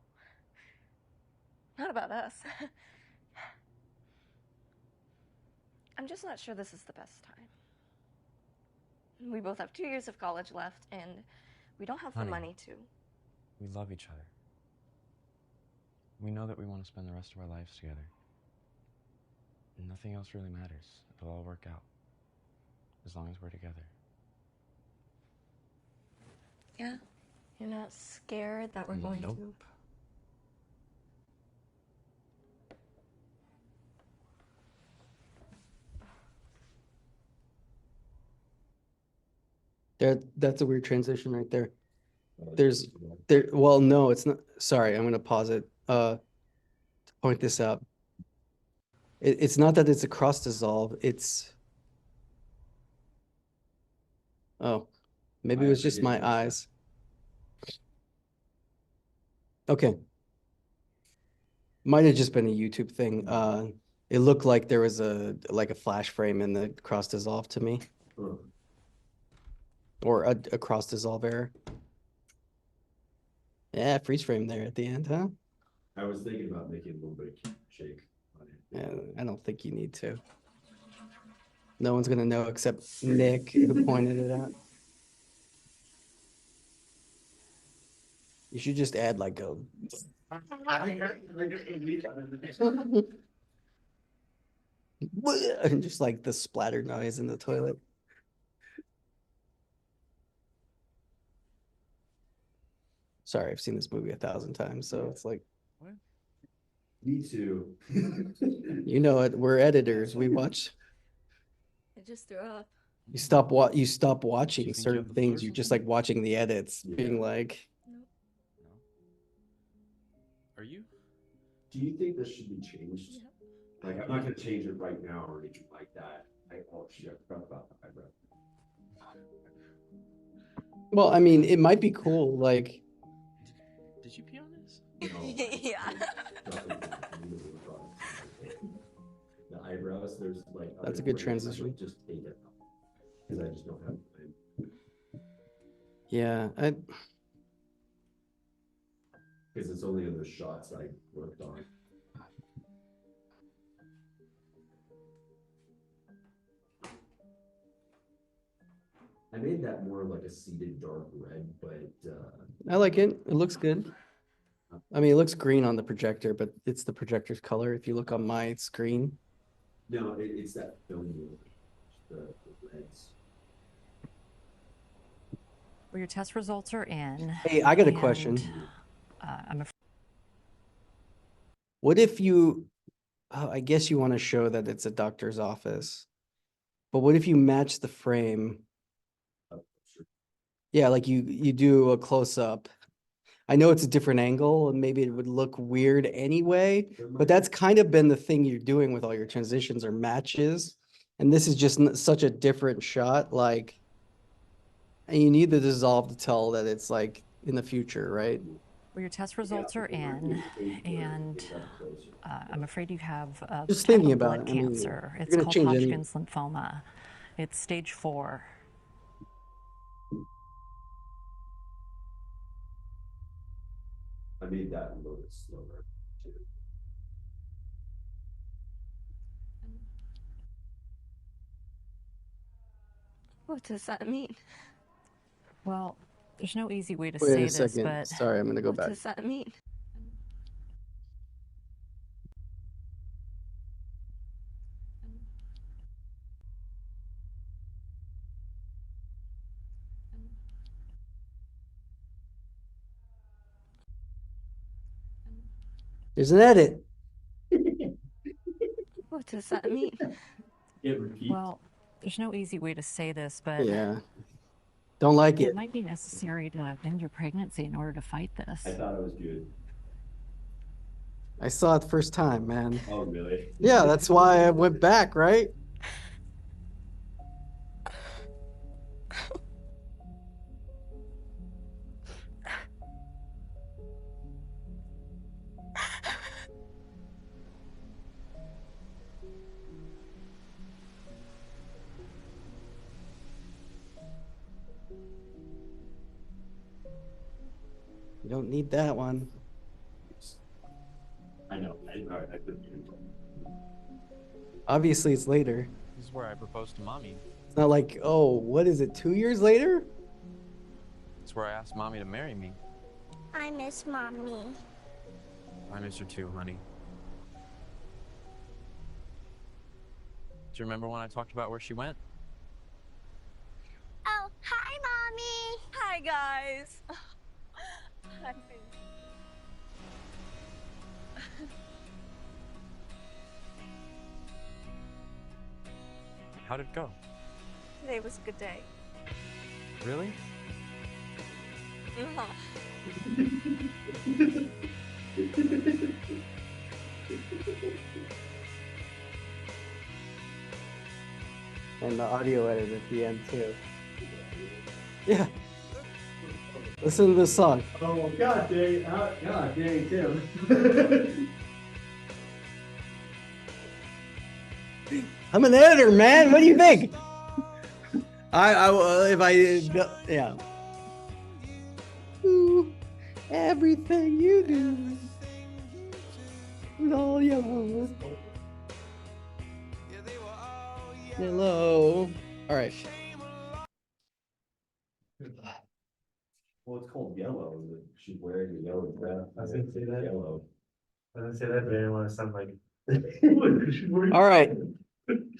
Not about us. I'm just not sure this is the best time. We both have 2 years of college left, and we don't have the Honey. money to. We love each other. We know that we want to spend the rest of our lives together. And nothing else really matters. It'll all work out. As long as we're together. Yeah? You're not scared that we're going Nope. to... That's a weird transition right there. Well, no, it's not. Sorry, I'm gonna pause it. To point this out. It's not that it's a cross dissolve, it's. Oh, maybe it was just my eyes. Okay. Might have just been a YouTube thing. It looked like there was a flash frame in the cross dissolve to me. Or a cross dissolve error. Yeah, freeze frame there at the end, huh? I was thinking about making a little bit of shake on it. Yeah, I don't think you need to. No one's gonna know except Nick, who pointed it out. You should just add like a. And just like the splatter noise in the toilet. Sorry, I've seen this movie 1,000 times, so it's like. What? Me too. You know it. We're editors. We watch. I just threw up. You stop watching Do you think you certain have the flu or things. You're just like something? watching the edits, Yeah. being like, No? Are you? Do you think this should be changed? Yep. Like, I'm not gonna change it right now or anything like that. Oh shit, I forgot about the eyebrow. well, I mean, it might be cool. Like, Did you pee on this? Yeah. The eyebrows, there's like. That's other a good ways I transition. would just take it. Cause I just don't have time Yeah, Because it's only in the shots I worked on. I made that more like a seeded dark red, but I like it. It looks good. I mean, it looks green on the projector, but it's the projector's color. If you look on my screen. no, it's that film, the reds. Well, your test results are in. Hey, I got a and, question. I'm afraid. What if you, I guess you want to show that it's a doctor's office, but what if you match the frame? Yeah, like you do a close up. I know it's a different angle and maybe it would look weird anyway, but that's kind of been the thing you're doing with all your transitions or matches. And this is just such a different shot, like, and you need the dissolve to tell that it's like in the future, right? Well, your test results are in, and I'm afraid you have a Just type thinking of about blood it, I mean, cancer. you're It's gonna called change any- Hodgkin's lymphoma. It's stage 4. I made that a little bit slower too. What does that mean? Well, there's no easy way to Wait say a this, second. but Sorry, I'm gonna go What back. does that mean? There's an edit. What does that mean? well, there's no easy way to say this, but Yeah. Don't like it it. might be necessary to end your pregnancy in order to fight this. I thought it was good. I saw it the first time, man. Oh, really? Yeah, that's why I went back, right? You don't need that one. I know. I couldn't do it. Obviously, it's later. This is where I proposed to mommy. It's not like, oh, what is it, 2 years later? It's where I asked mommy to marry me. I miss mommy. I miss her too, honey. Do you remember when I talked about where she went? Oh, hi, mommy. Hi, guys. Hi. How did it go? Today was a good day. Really? And the audio edit at the end, too. Yeah. Listen to this song. Oh, God dang, Tim. I'm an editor, man. What do you think? Yeah. Ooh, everything you do with all your heart. Hello. All right. Well, it's called yellow. She's wearing a yellow dress. I was gonna say that. Yellow. I didn't say that, but I didn't want to sound like. All right.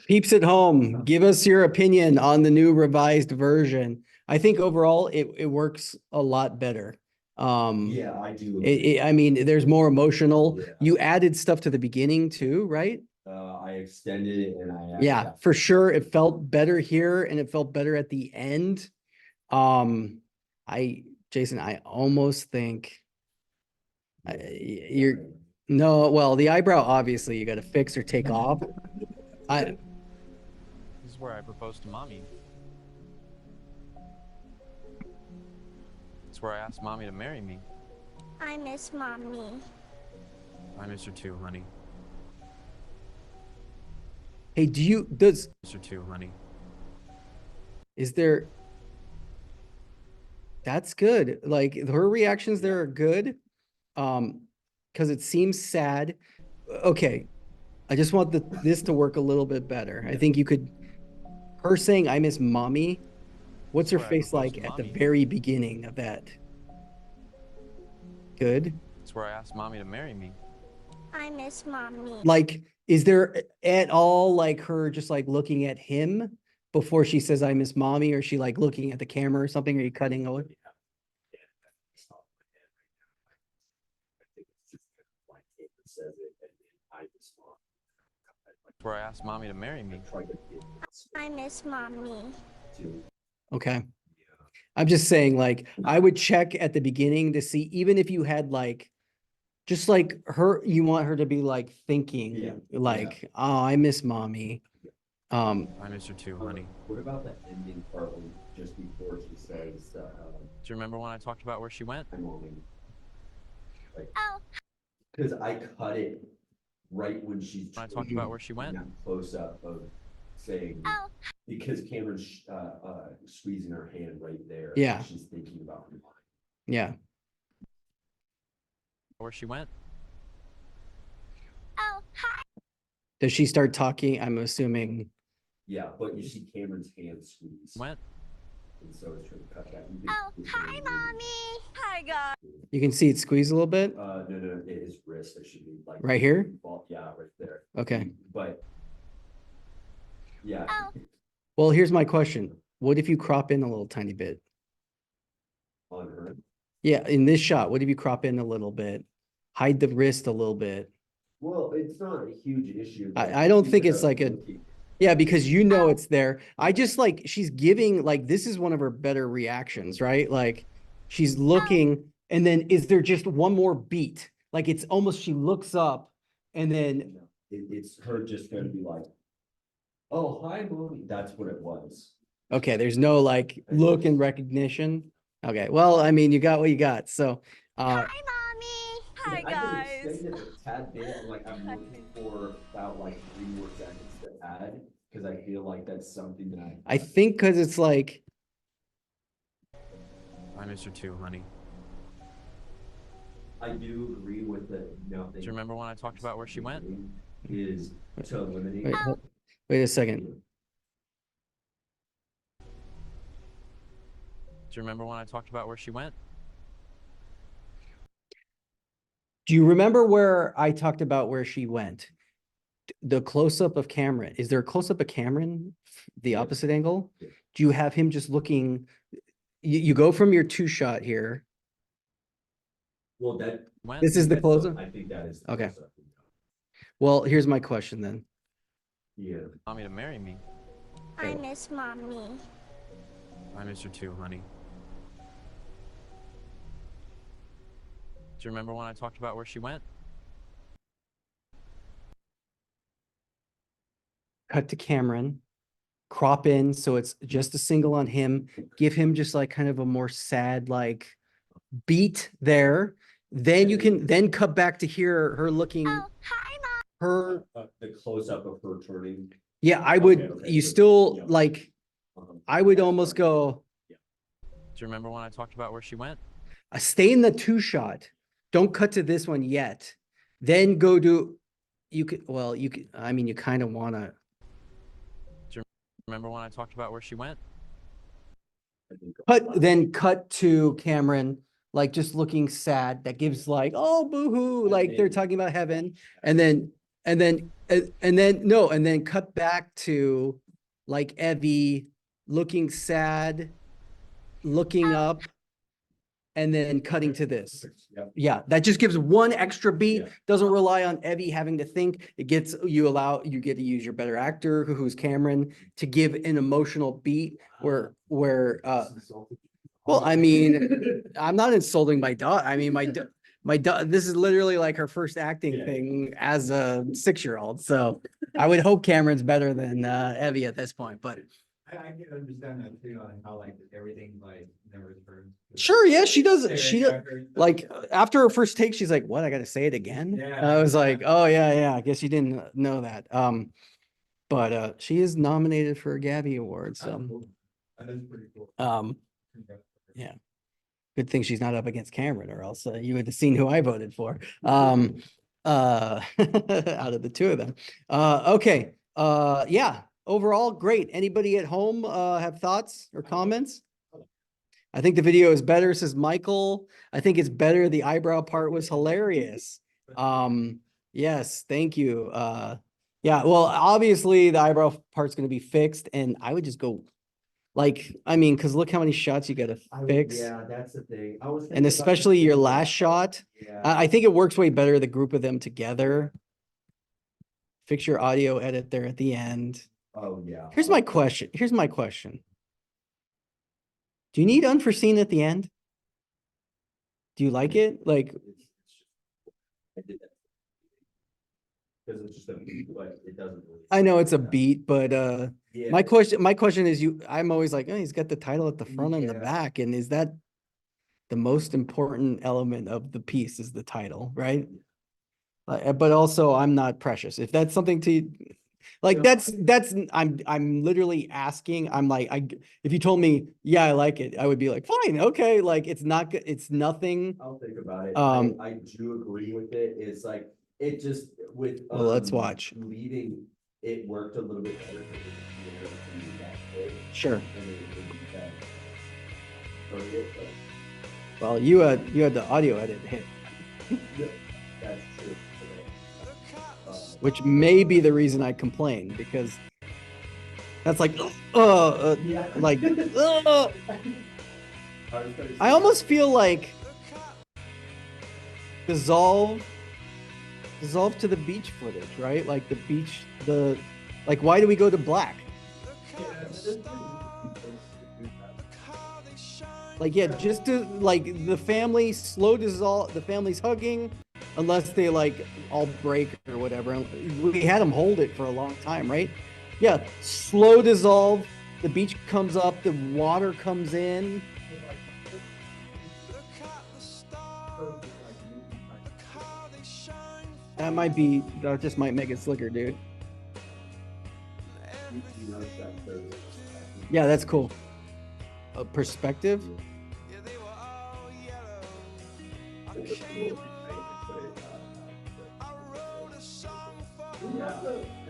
Peeps at home, give us your opinion on the new revised version. I think overall it works a lot better. Yeah, I do. I mean, there's more emotional. Yeah. You added stuff to the beginning too, right? I extended it and I. Yeah, for sure. It felt better here and it felt better at the end. Jason, I almost think well, the eyebrow, obviously you got to fix or take off. This is where I proposed to mommy. It's where I asked mommy to marry me. I miss mommy. I miss her too, honey. Hey, Miss her too, honey. is there, That's good. Like her reactions there are good. Because it seems sad. Okay. I just want this to work a little bit better. I think you could, her saying, I miss mommy. What's her That's where I face proposed like to at the mommy. very beginning of that? Good. That's where I asked mommy to marry me. I miss mommy. Like, is there at all like her just like looking at him before she says, I miss mommy? Or is she like looking at the camera or something? Are you cutting away? That's where I asked mommy to marry me. I miss mommy. Okay. I'm just saying, like, I would check at the beginning to see, even if you had like, just like her, you want her to be like thinking, like, oh, I miss mommy. I miss her too, honey. What about the ending part when just before she says, Do you remember when I talked about where she went? I'm only like, Oh. because I cut it right when she's When I talked about where she went? that close up of saying, Oh. because Cameron's squeezing her hand right there. Yeah. and she's thinking about her mind. Yeah. Where she went? Oh, hi. Does she start talking? I'm assuming. Yeah, but you see Cameron's hand squeeze. Went? And so it's trying to cut that. Oh, hi, mommy. Hi, guys. You can see it squeeze a little bit No, his wrist, it should be like. right here. Yeah, right there. Okay. But. Yeah. Oh. Well, here's my question. What if you crop in a little tiny bit? On her. Yeah, in this shot, what if you crop in a little bit? Hide the wrist a little bit. Well, it's not a huge issue. I don't think it's like a, yeah, because you know it's there. I just like, she's giving, like, this is one of her better reactions, right? Like, she's looking, and then is there just one more beat? Like, it's almost, she looks up, and then, It's her just gonna be like, oh, hi, mommy. That's what it was. okay, there's no like look and recognition. Okay, well, I mean, you got what you got, so. Hi, mommy. Hi, I could guys. extend it a tad bit, and like I'm looking for about like 3 more seconds to add, because I feel like that's something that I think because it's like, I miss her too, honey. I do agree with the nothing. Do you remember when I talked about where she went? Is to eliminate. wait a second. Do you remember when I talked about where she went? Do you remember where I talked about where she went? The close-up of Cameron. Is there a close-up of Cameron, the opposite angle? Do you have him just looking? You go from your 2-shot here. Well, that. This is the close-up? I think that is. The Okay. close-up. Well, here's my question then. Yeah. Mommy to marry me. I miss mommy. I miss her too, honey. Do you remember when I talked about where she went? Cut to Cameron, crop in so it's just a single on him. Give him just like kind of a more sad like beat there. Then you can then cut back to hear her looking. Oh, hi, mom. Her, The close-up of her turning. yeah, I would. Okay, You so, still yeah. like. I would almost go. Do you remember when I talked about where she went? Stay in the 2-shot. Don't cut to this one yet. Then go to. You could. Well, you could. I mean, you kind of want to. Remember when I talked about where she went? Then cut to Cameron, like just looking sad. That gives like, oh, boo-hoo, like they're talking about heaven. And then cut back to like Evie looking sad, looking up, and then cutting to this. Yep. Yeah, that just gives one extra beat. Yeah. Doesn't rely on Evie having to think. It gets, you get to use your better actor, who's Cameron, to give an emotional beat where, well, I mean, I'm not insulting my daughter. I mean, my daughter, this is literally like her first acting thing as a 6-year-old. So I would hope Cameron's better than Evie at this point, but. I can understand that too, on how like everything like never returns. Sure, yeah, she does. She does. Like after her first take, she's like, "What? I got to say it again." Yeah. I was like, "Oh yeah. I guess you didn't know that." But she is nominated for a Gabby Award. So, That is pretty cool. yeah. Good thing she's not up against Cameron, or else you would have seen who I voted for. Out of the two of them. Okay. Yeah, overall, great. Anybody at home have thoughts or comments? I think the video is better, says Michael. I think it's better. The eyebrow part was hilarious. Yes, thank you. Yeah, well, obviously the eyebrow part's going to be fixed, and I would just go like, I mean, because look how many shots you got to fix. Yeah, that's the thing. I was And thinking about especially the your thing last about- shot. Yeah. I think it works way better, the group of them together. Fix your audio edit there at the end. Oh, yeah. Here's my question. Here's my question. Do you need unforeseen at the end? Do you like it? Like, I did that. Because it's just a beat, but it doesn't really. I know it's a beat, but Yeah. my question is I'm always like, oh, he's got the title at the front and the Yeah. back. And is that the most important element of the piece is the title, right? But also I'm not precious. If that's something to like, Yeah. that's, I'm literally asking, I'm like, if you told me, yeah, I like it, I would be like, fine, okay. Like, it's not, it's nothing. I'll think about it. Um, I do agree with it. It's like, it just with. Well, let's watch. Leading, it worked a little bit better. Because it was, you know, that quick, Sure. and it that. Hurt it, but Well, you had the audio edit hit, that's true. which may be the reason I complain, because that's like, like, I almost feel like dissolve to the beach footage, right? Like the beach, like, why do we go to black? Like, yeah, just to like the family slow dissolve, the family's hugging, unless they like all break or whatever. And we had them hold it for a long time, right? Yeah, slow dissolve. The beach comes up, the water comes in. That just might make it slicker, dude. Yeah, that's cool. A perspective. In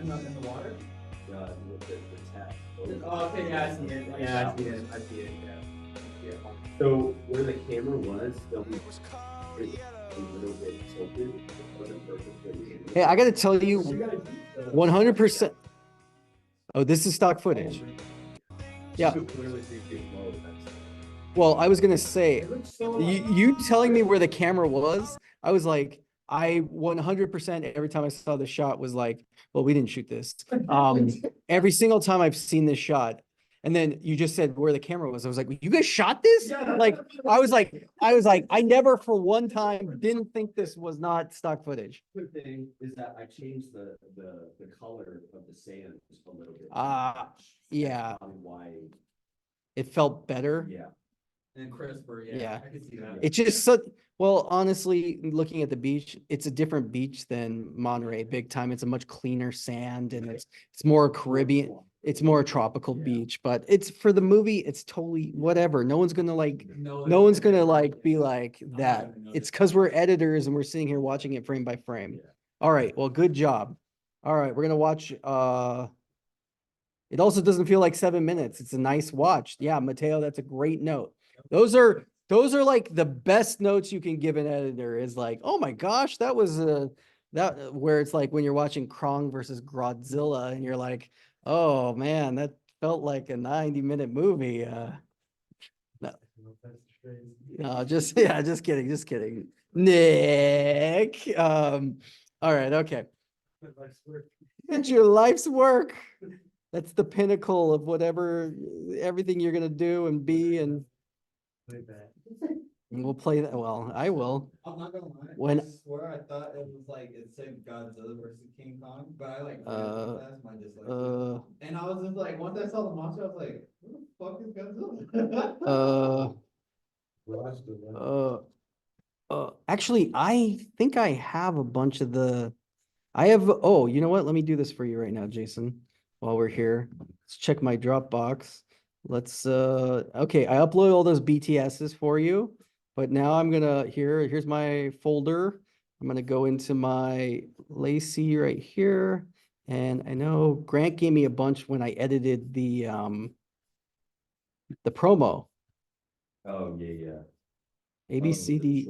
the water? With the tap. Oh, okay, yeah, I see it. Yeah, I see it. I see it, yeah. So where the camera was, filming a little bit tilted. It wasn't perfectly. Hey, I gotta tell you, 100%. Oh, this is stock footage. Yeah. Well, I was gonna say, you telling me where the camera was, I was like, I 100% every time I saw the shot was like, well, we didn't shoot this. Every single time I've seen this shot, and then you just said where the camera was. I was like, you guys shot this? Like, I was like, I never for one time didn't think this was not stock footage. Good thing is that I changed the color of the sand a little bit. Yeah. That's probably why. It felt better. Yeah. And crisper, Yeah. yeah, I can see that. It's just so, well, honestly, looking at the beach, it's a different beach than Monterey, big time. It's a much cleaner sand, and it's more Caribbean. It's more a tropical beach, but it's for the movie, it's totally whatever. No one's gonna like, no one's gonna like be like that. It's because we're editors and we're sitting here watching it frame by frame. All right, well, good job. All right, we're gonna watch, it also doesn't feel like 7 minutes. It's a nice watch. Yeah, Mateo, that's a great note. Those are like the best notes you can give an editor, is like, oh my gosh, that was that where it's like when you're watching Krong versus Godzilla and you're like, oh man, that felt like a 90-minute movie. No, just kidding. Nick. All right, okay. It's your life's work. That's the pinnacle of whatever, everything you're gonna do and be, and we'll play that. Well, I will. I'm not gonna lie. When- I swear I thought it was like it said Godzilla versus King Kong, but I like that's my dyslexia. And I was just like, once I saw the monster, I was like, who the fuck is Godzilla? Actually, I think I have a bunch of oh, you know what? Let me do this for you right now, Jason, while we're here. Let's check my Dropbox. Let's, okay, I upload all those BTSs for you. But now I'm gonna, here's my folder. I'm gonna go into my Lacey right here. And I know Grant gave me a bunch when I edited the promo. Oh, yeah. A, B, C, D,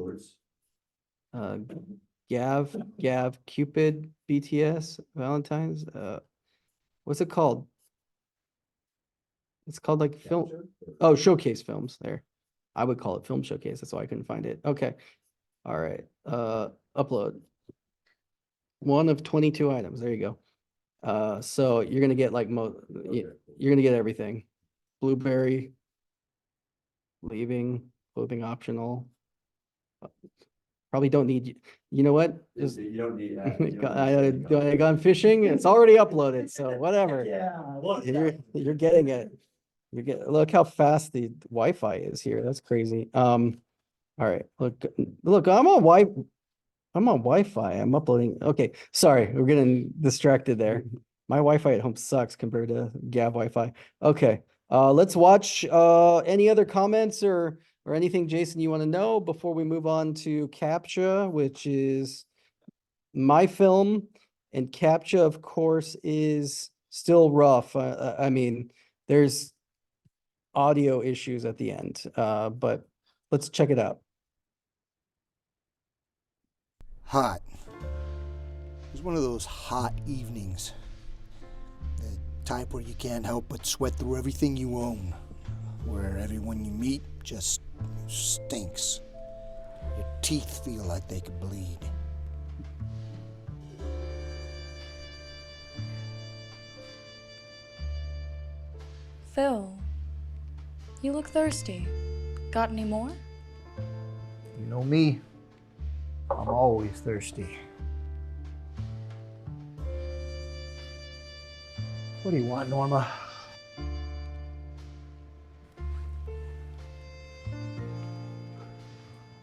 Gav, Cupid, BTS, Valentine's, what's it called? It's called like film, oh, Showcase Films there. I would call it Film Showcase, that's why I couldn't find it. Okay. All right, upload. One of 22 items, there you go. So you're gonna get like you're gonna get everything. Blueberry, leaving, clothing optional. Probably don't need, you know what? Just You don't need I gone fishing, it's already uploaded, so whatever. You're getting it. Look how fast the Wi-Fi is here. That's crazy. All right, look, I'm on Wi-Fi. I'm uploading. Okay, sorry, we're getting distracted there. My Wi-Fi at home sucks compared to Gav Wi-Fi. Okay, let's watch any other comments or anything, Jason, you want to know before we move on to CAPTCHA, which is my film, and CAPTCHA, of course, is still rough. I mean, there's audio issues at the end, but let's check it out. Hot. It was one of those hot evenings. The type where you can't help but sweat through everything you own. Where everyone you meet just stinks. Your teeth feel like they could bleed. Phil, you look thirsty. Got any more? You know me. I'm always thirsty. What do you want, Norma?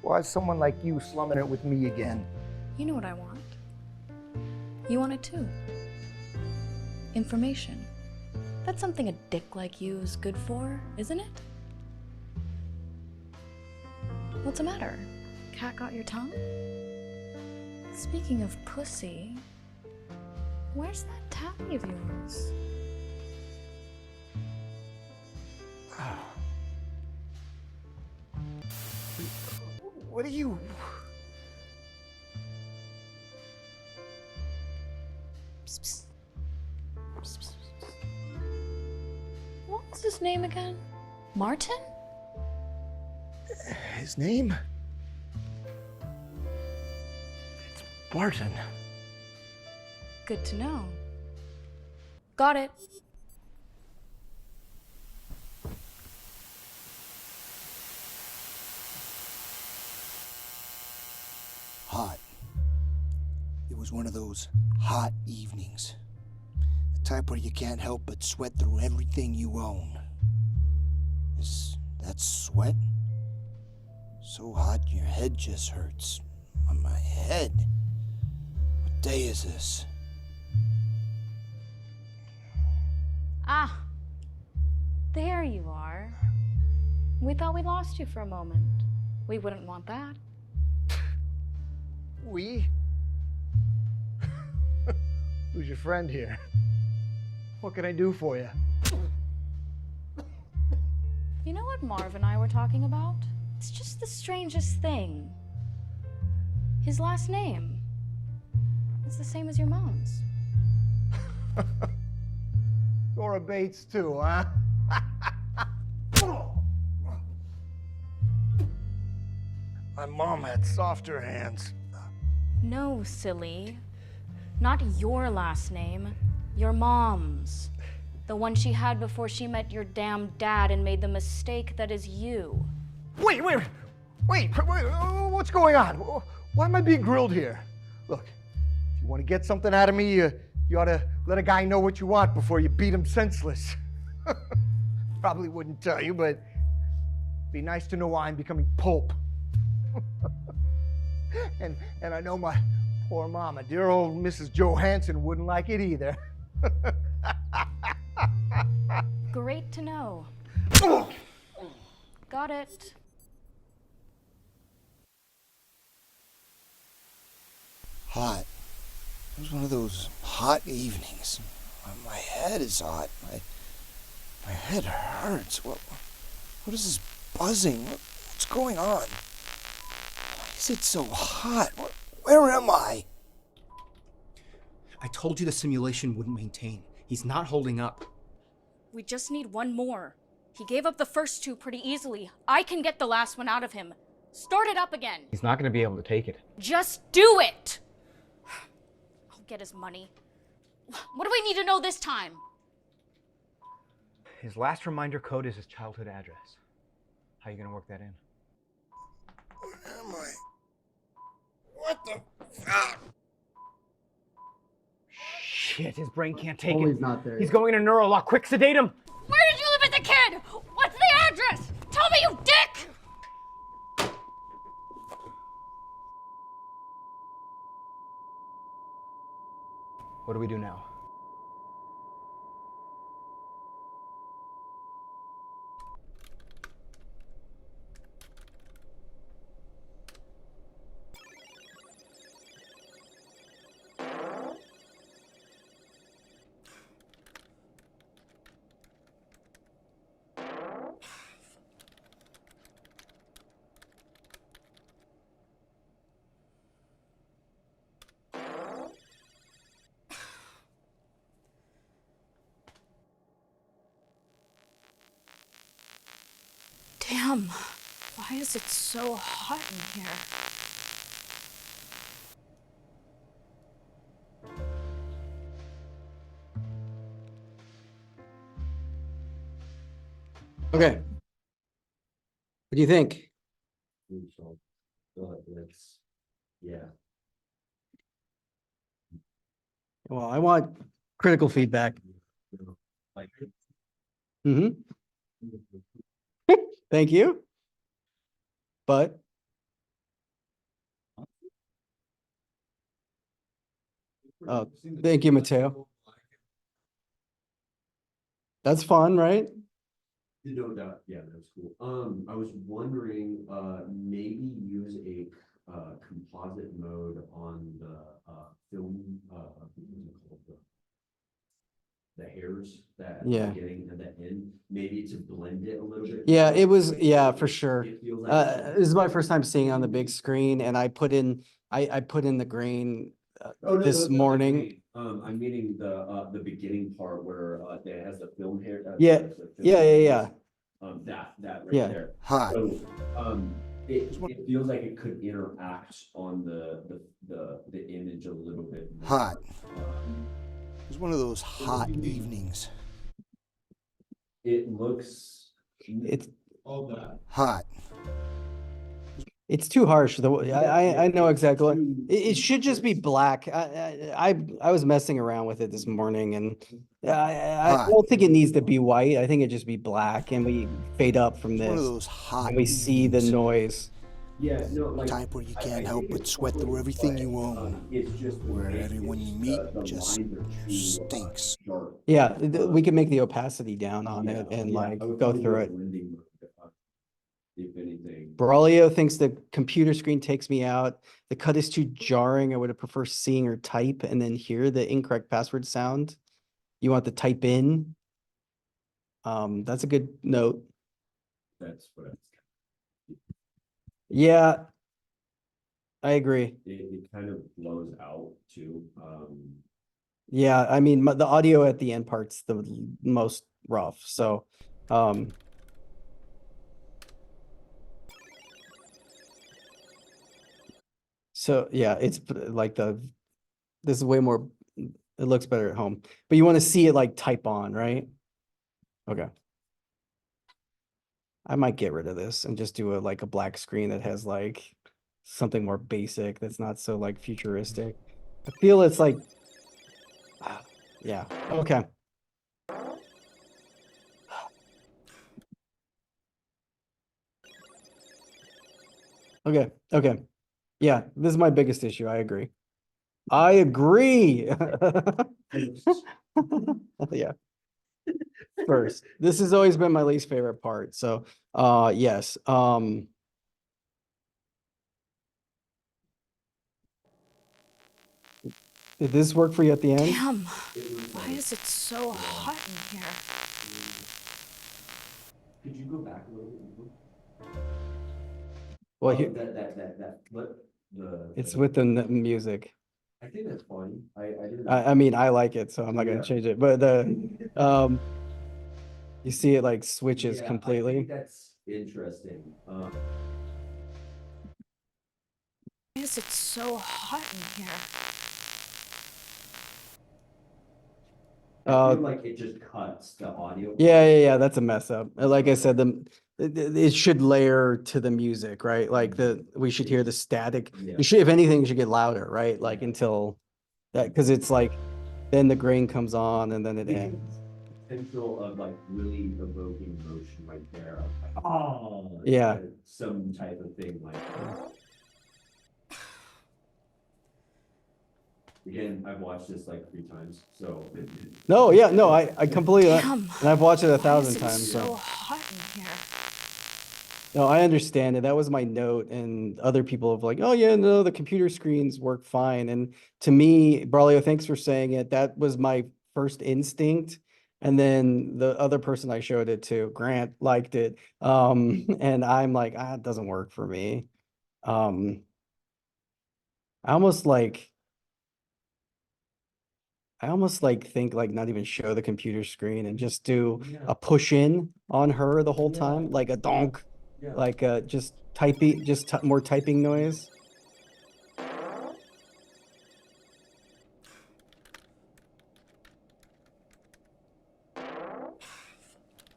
Why is someone like you slumming it with me again? You know what I want. You want it too. Information. That's something a dick like you is good for, isn't it? What's the matter? Cat got your tongue? Speaking of pussy, where's that tabby of yours? What are you... Psst, psst. Psst, psst, psst. What's his name again? Martin? His name? It's Barton. Good to know. Got it. Hot. It was one of those hot evenings. The type where you can't help but sweat through everything you own. Is that sweat? So hot your head just hurts. On my head. What day is this? Ah, there you are. We thought we lost you for a moment. We wouldn't want that. We? Who's your friend here? What can I do for you? You know what Marv and I were talking about? It's just the strangest thing. His last name. It's the same as your mom's. Dora Bates too, huh? My mom had softer hands. No, silly. Not your last name. Your mom's. The one she had before she met your damn dad and made the mistake that is you. Wait, what's going on? Why am I being grilled here? Look, if you want to get something out of me, you ought to let a guy know what you want before you beat him senseless. Probably wouldn't tell you, but it'd be nice to know why I'm becoming pulp. And I know my poor mama, dear old Mrs. Johansson, wouldn't like it either. Great to know. Got it. hot. It was one of those hot evenings. My head is hot. My head hurts. What is this buzzing? What's going on? Why is it so hot? Where am I? I told you the simulation wouldn't maintain. He's not holding up. We just need one more. He gave up the first two pretty easily. I can get the last one out of him. Start it up again. He's not going to be able to take it. Just do it! I'll get his money. What do I need to know this time? His last reminder code is his childhood address. How are you going to work that in? Where am I? What the fuck? Shit, his brain can't take Foley's it. not there He's yet. going to neurolock. Quick, sedate him! Where did you live as a kid? What's the address? Tell me, you dick! What do we do now? Damn, why is it so hot in here? Okay. What do you think? Yeah. Well, I want critical feedback. Mm-hmm. Thank you. But thank you, Mateo. That's fun, right? No doubt, yeah, that's cool. I was wondering, maybe use a composite mode on the film, what is it called? The hairs that Yeah. are getting at the end, maybe to blend it a little bit. Yeah, more. it was, yeah, for sure. It feels like This is my first time seeing it on the big screen, and I put in the grain this morning. I'm meaning the beginning part where it has the film hair. Yeah, the film yeah. hairs. That right Yeah. there. Hot. So, it feels like it could interact on the image a little bit more. Hot. It was one of those hot evenings. It looks. It's all that. Hot. It's too harsh. I know exactly what it should just be black. I was messing around with it this morning, and I don't think it needs to be white. I think it just be black, and we fade up from One of this, those hot and we see the noise. Yeah, no, like type where you can't help but sweat through everything you own. it's just Where everyone you meet just stinks. Yeah, we can make the opacity down on it and like go through it. If anything. Braulio thinks the computer screen takes me out. The cut is too jarring. I would have preferred seeing her type and then hear the incorrect password sound. You want the type in? That's a good note. That's what Yeah, I agree. it kind of blows out too. Yeah, I mean, the audio at the end part's the most rough. So, yeah, it's like this is way more, it looks better at home, but you want to see it like type on, right? Okay. I might get rid of this and just do like a black screen that has like something more basic that's not so like futuristic. I feel it's like, yeah, okay. Okay. Yeah, this is my biggest issue. I agree. Yeah. First, this has always been my least favorite part. So, yes. Did this work for you at the end? Damn, why is it so hot in here? Could you go back a little bit? Well, Oh, here, that flip, it's with the music. I think that's funny. I didn't. I mean, I like it, so I'm not gonna Yeah. change it. But you see it like switches Yeah, I completely. think that's interesting. Why is it so hot in here? I feel like it just cuts the audio. Yeah. That's a mess up. Like I said, it should layer to the music, right? Like we should hear the static. Yeah. You should, if anything, it should get louder, right? Like until that, because it's like then the grain comes on and then it ends. Potential of like really evoking emotion right there. Like, oh, Yeah. some type of thing like that. Again, I've watched this like 3 times, so. No, yeah, no, I completely, Damn, and I've watched it why 1,000 is it times. so So hot in here? no, I understand it. That was my note, and other people have like, oh yeah, no, the computer screens work fine. And to me, Braulio, thanks for saying it. That was my first instinct. And then the other person I showed it to, Grant, liked it. And I'm like, it doesn't work for me. I almost like think like not even show the computer screen and just do a push in on her the whole time, like a donk, like just typing, just more typing noise.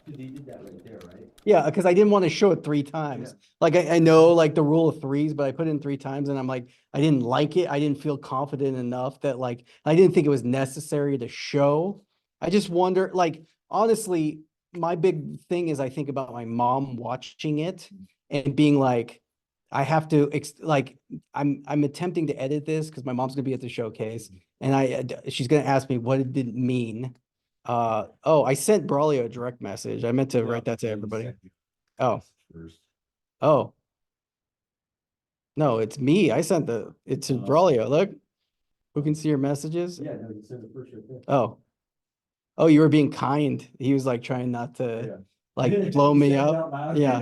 They did that right there, right? Yeah, because I didn't want to show it 3 times. Like I know like the rule of threes, but I put it in 3 times and I'm like, I didn't like it. I didn't feel confident enough that like, I didn't think it was necessary to show. I just wonder, like, honestly, my big thing is I think about my mom watching it and being like, I have to, like, I'm attempting to edit this because my mom's gonna be at the showcase and she's gonna ask me what did it mean. Oh, I sent Braulio a direct message. I meant to write that to everybody. Oh, oh. No, it's me. I sent it's to Braulio. Look, who can see your messages? Yeah, no, you said the first right there. Oh. Oh, you were being kind. He was like trying not to like blow You me said it up. out loud. Yeah.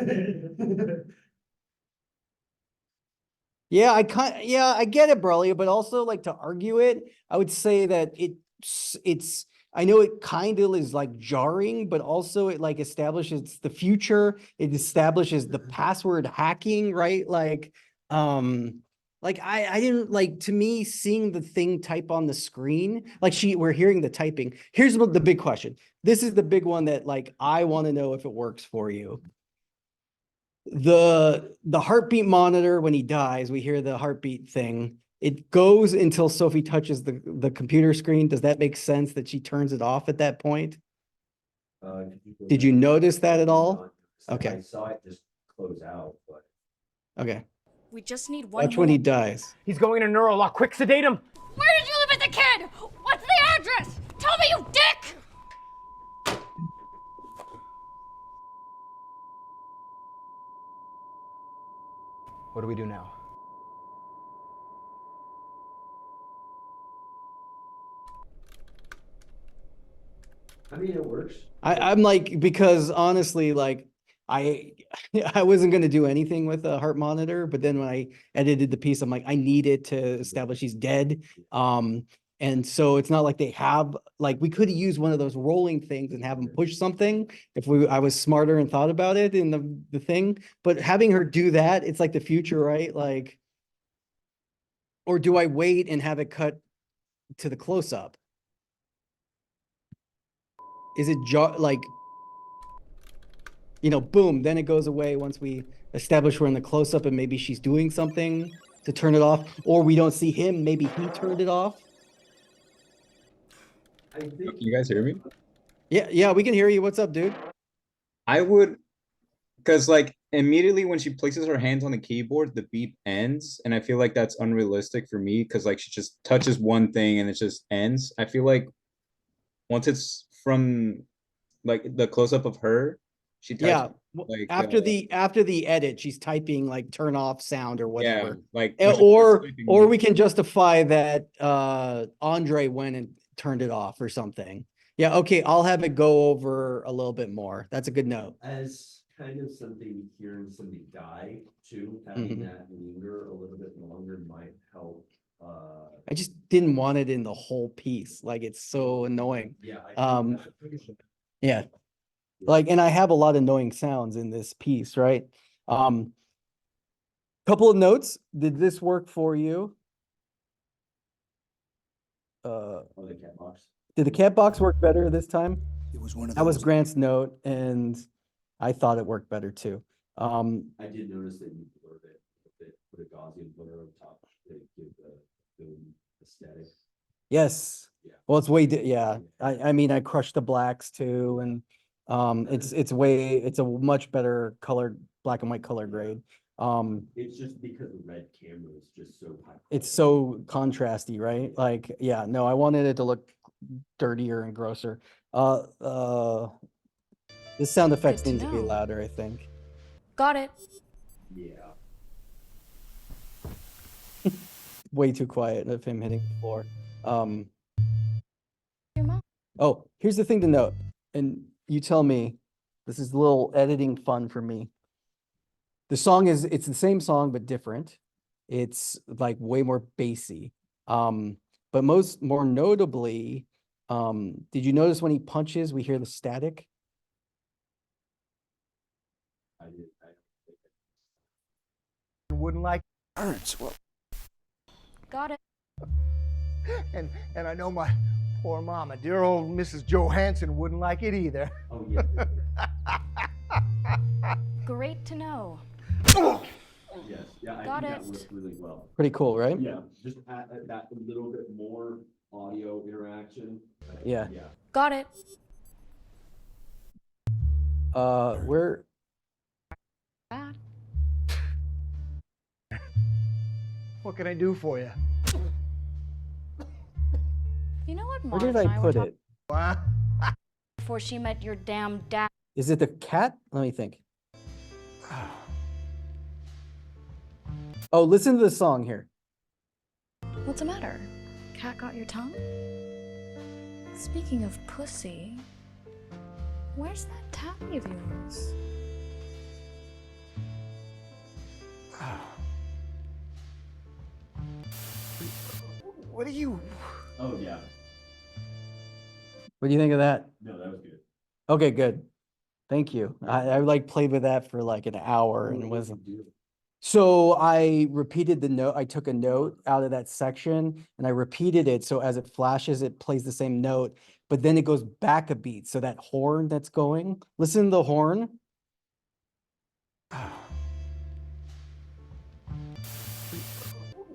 Yeah, I get it, Braulio, but also like to argue it, I would say that it's I know it kind of is like jarring, but also it like establishes the future. It establishes the password hacking, right? Like I didn't like, to me, seeing the thing type on the screen, like we're hearing the typing. Here's the big question. This is the big one that like I want to know if it works for you. The heartbeat monitor, when he dies, we hear the heartbeat thing. It goes until Sophie touches the computer screen. Does that make sense that she turns it off at that point? Did you notice that at all? Okay. I saw it just close out, but. Okay. We just need one Watch more. when he dies. He's going to Neurolock. Quick, sedate him. Where did you live with the kid? What's the address? Tell me, you dick! What do we do now? I mean, it works. I'm like, because honestly, like I wasn't going to do anything with a heart monitor, but then when I edited the piece, I'm like, I needed to establish he's dead. And so it's not like they have, like, we could have used one of those rolling things and have them push something if I was smarter and thought about it in the thing. But having her do that, it's like the future, right? Like, or do I wait and have it cut to the close up? Is it like, you know, boom, then it goes away once we establish we're in the close up and maybe she's doing something to turn it off, or we don't see him, maybe he turned it off. Can you guys hear me? Yeah, we can hear you. What's up, dude? I would, because like immediately when she places her hands on the keyboard, the beep ends, and I feel like that's unrealistic for me because like she just touches one thing and it just ends. I feel like once it's from like the close up of her, She types Yeah. like After the edit, she's typing like turn off sound or whatever. like Eh, when she starts typing or we music. can justify that Andre went and turned it off or something. Yeah, okay, I'll have it go over a little bit more. That's a good note. As kind of something, hearing somebody die too, having Mhm. that linger a little bit longer might help. I just didn't want it in the whole piece. Like it's so annoying. Yeah. Yeah. Like, and I have a lot of annoying sounds in this piece, right? Couple of notes. Did this work for you? Oh, the cat box. Did the cat box work better this time? It was one of That was those. Grant's note, and I thought it worked better too. I did notice that you blurred it, put a Gaussian blur on top to give the film aesthetic. Yes. Yeah. Well, it's way, yeah. I mean, I crushed the blacks too, and it's a much better colored black and white color grade. It's just because the red camera is just so high. It's so contrasty, right? Like, yeah, no, I wanted it to look dirtier and grosser. The sound effects Good to need to be know. louder, I think. Got it. Yeah. Way too quiet of him hitting the floor. Your mom. Oh, here's the thing to note, and you tell me, this is a little editing fun for me. The song it's the same song, but different. It's like way more bassy. But more notably, did you notice when he punches, we hear the static? I did. Wouldn't like hurts. Well, Got it. and I know my poor mama, dear old Mrs. Johansson, wouldn't like it either. Oh yeah. Great to know. Yes. Yeah. I Got think it. that worked really well. Pretty cool, right? Yeah. Just add that a little bit more audio interaction. Yeah. Yeah. Got it. Where Bad. What can I do for you? You know what, where Mom did and I were put talking it? before she met your damn dad? Is it the cat? Let me think. Oh, listen to the song here. What's the matter? Cat got your tongue? Speaking of pussy, where's that tabby of yours? What are you? Oh yeah. What do you think of that? No, that was good. Okay, good. Thank you. I like played with that for like an hour and it wasn't. So I repeated the note. I took a note out of that section and I repeated it. So as it flashes, it plays the same note, but then it goes back a beat. So that horn that's going, listen to the horn.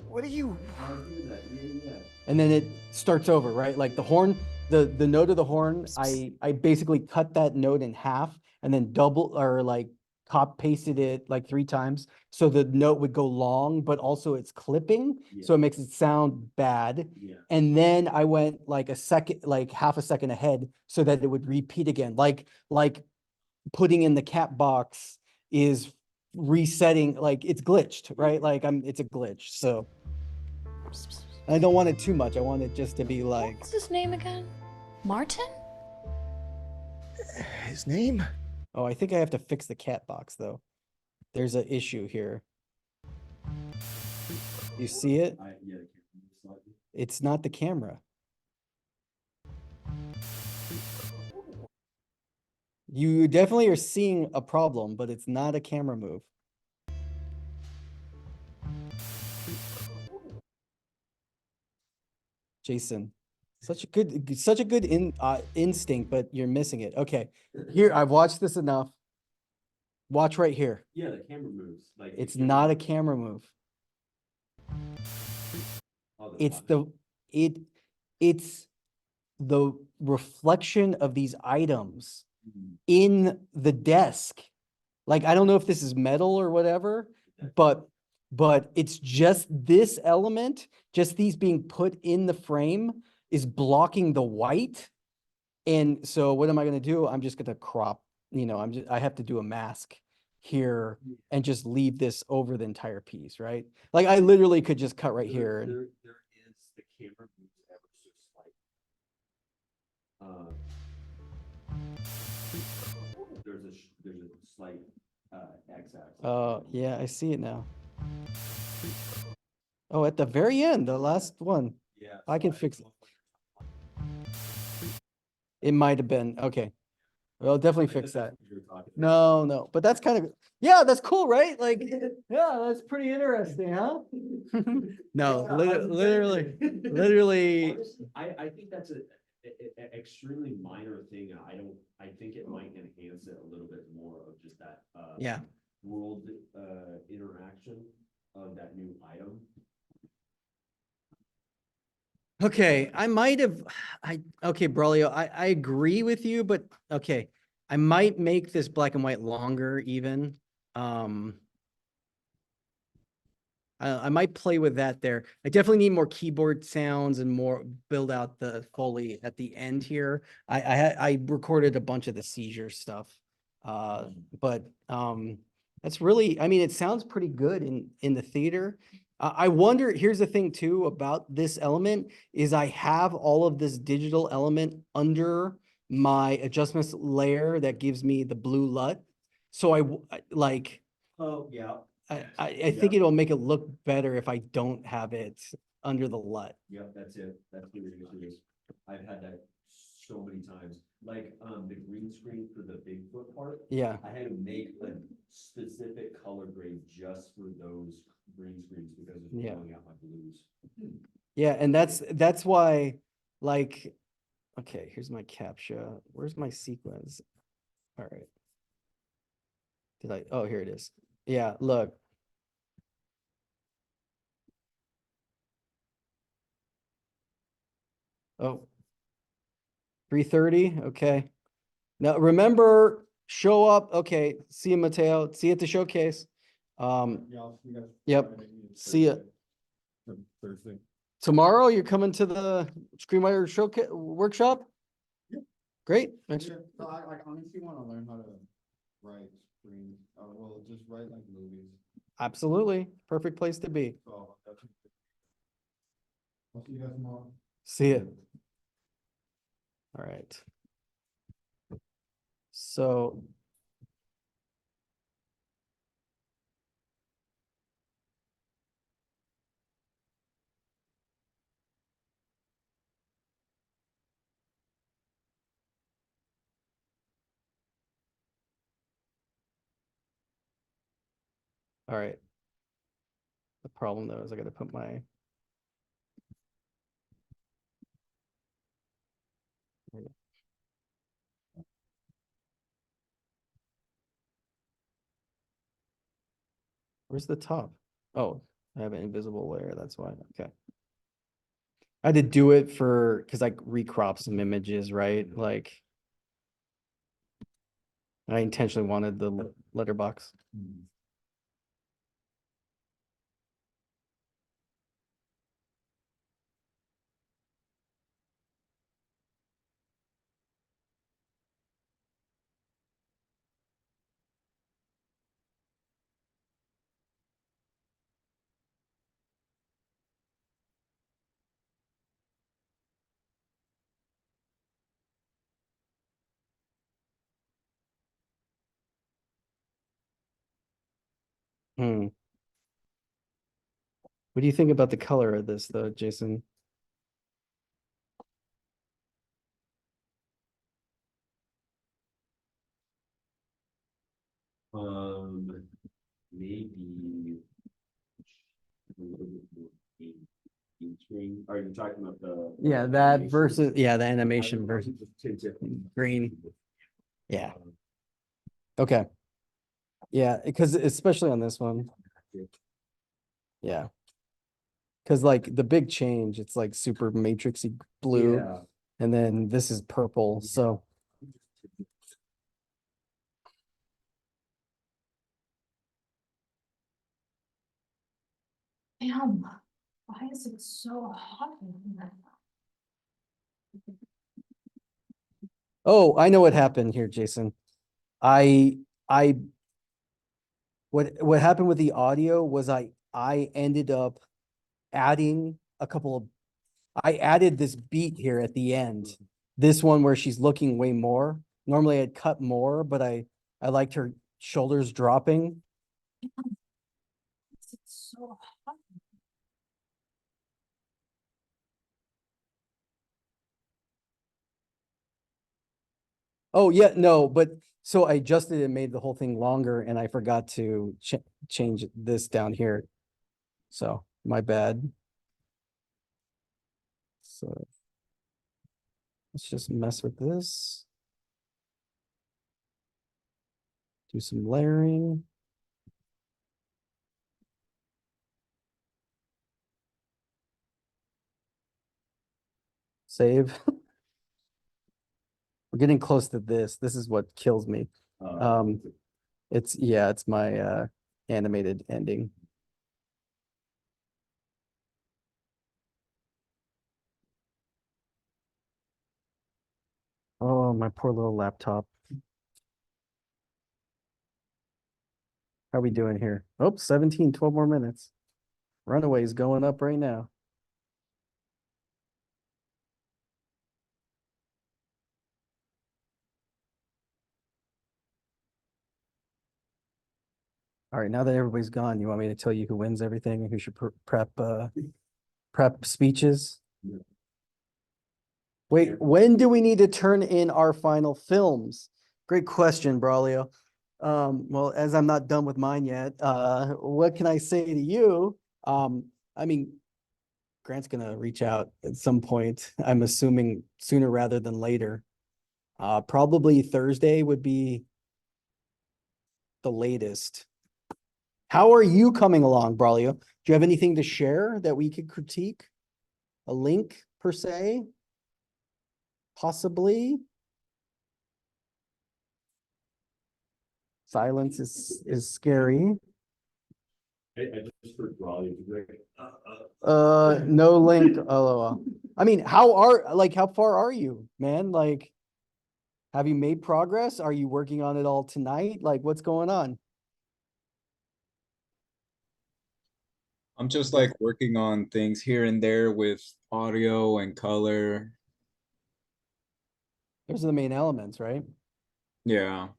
What are you? And then it starts over, right? Like the horn, the note of the horn, I basically cut that note in half and then double or like pasted it like 3 times. So the note would go long, but also it's clipping. So it makes it sound bad. Yeah. And then I went like a second, like half a second ahead so that it would repeat again. Like putting in the cat box is resetting, like it's glitched, right? Like it's a glitch. So I don't want it too much. I want it just to be like, What's his name again? Martin? His name? oh, I think I have to fix the cat box though. There's an issue here. You see it? Yeah, the camera moves slightly. It's not the camera. You definitely are seeing a problem, but it's not a camera move. Jason, such a good instinct, but you're missing it. Okay, here, I've watched this enough. Watch right here. Yeah, the camera moves. Like It's not a camera move. It's the reflection of these items in the desk. Like, I don't know if this is metal or whatever, but it's just this element, just these being put in the frame is blocking the white. And so what am I going to do? I'm just going to crop you know, I have to do a mask here and just leave this over the entire piece, right? Like I literally could just cut right here. And, There is the camera moves ever so slight. There's a slight x-axis. yeah, I see it now. Oh, at the very end, the last one. Yeah, I can fix it. It might have been, okay. I'll definitely fix that. No, but that's kind of, yeah, that's cool, right? Like, yeah, that's pretty interesting, huh? No, literally. I think that's a extremely minor thing. I think it might enhance it a little bit more of just that, Yeah. world, interaction of that new item. Okay, I might have, okay, Braulio, I agree with you, but okay. I might make this black and white longer even. I might play with that there. I definitely need more keyboard sounds and more build out the Foley at the end here. I recorded a bunch of the seizure stuff. But that's really, I mean, it sounds pretty good in the theater. I wonder, here's the thing too about this element is I have all of this digital element under my adjustments layer that gives me the blue LUT. So like, Oh, yeah. I think it'll make it look better if I don't have it under the LUT. Yep, that's it. That's what you're gonna do. I've had that so many times. Like, the green screen for the Bigfoot part. Yeah. I had to make a specific color grade just for those green screens because it's Yeah. blowing out my blues. Yeah, and that's why, like, okay, here's my CAPTCHA. Where's my sequence? All right. Oh, here it is. Yeah, look. Oh, 3:30, okay. Now, remember, show up, okay, see you, Mateo, see you at the showcase. Yep, see ya. Thursday. Tomorrow, you're coming to the Screenwriter Showcase workshop? Yeah. Great. Thanks. So I honestly want to learn how to write screens. Well, just write like movies. Absolutely. Perfect place to be. So I'll see you guys tomorrow. See ya. All right. So. All right. The problem though is I got to put my. Where's the top? Oh, I have an invisible layer. That's why. Okay. I had to do it because I recrop some images, right? Like I intentionally wanted the letterbox. Hmm. What do you think about the color of this though, Jason? Maybe a little bit more green screen. Are you talking about the? Yeah, that versus, yeah, the animation versus Tint it green. Yeah. Okay. Yeah, because especially on this one. Yeah. Because like the big change, it's like super matrixy blue. Yeah. And then this is purple. So Damn, why is it so hot in here? oh, I know what happened here, Jason. I what happened with the audio was I ended up adding I added this beat here at the end. This one where she's looking way more. Normally I'd cut more, but I liked her shoulders dropping. It's so hot. Oh yeah, no, but so I adjusted it and made the whole thing longer and I forgot to change this down here. So my bad. So let's just mess with this. Do some layering. Save. We're getting close to this. This is what kills me. It's my animated ending. Oh, my poor little laptop. How we doing here? Oh, 17, 12 more minutes. Runaway's going up right now. All right, now that everybody's gone, you want me to tell you who wins everything and who should prep speeches? Wait, when do we need to turn in our final films? Great question, Braulio. Well, as I'm not done with mine yet, what can I say to you? I mean, Grant's gonna reach out at some point. I'm assuming sooner rather than later. Probably Thursday would be the latest. How are you coming along, Braulio? Do you have anything to share that we could critique? A link per se? Possibly? Silence is scary. I just heard Raleigh. No link. Oh, I mean, how far are you, man? Like, have you made progress? Are you working on it all tonight? Like, what's going on? I'm just like working on things here and there with audio and color. Those are the main elements, right? Yeah.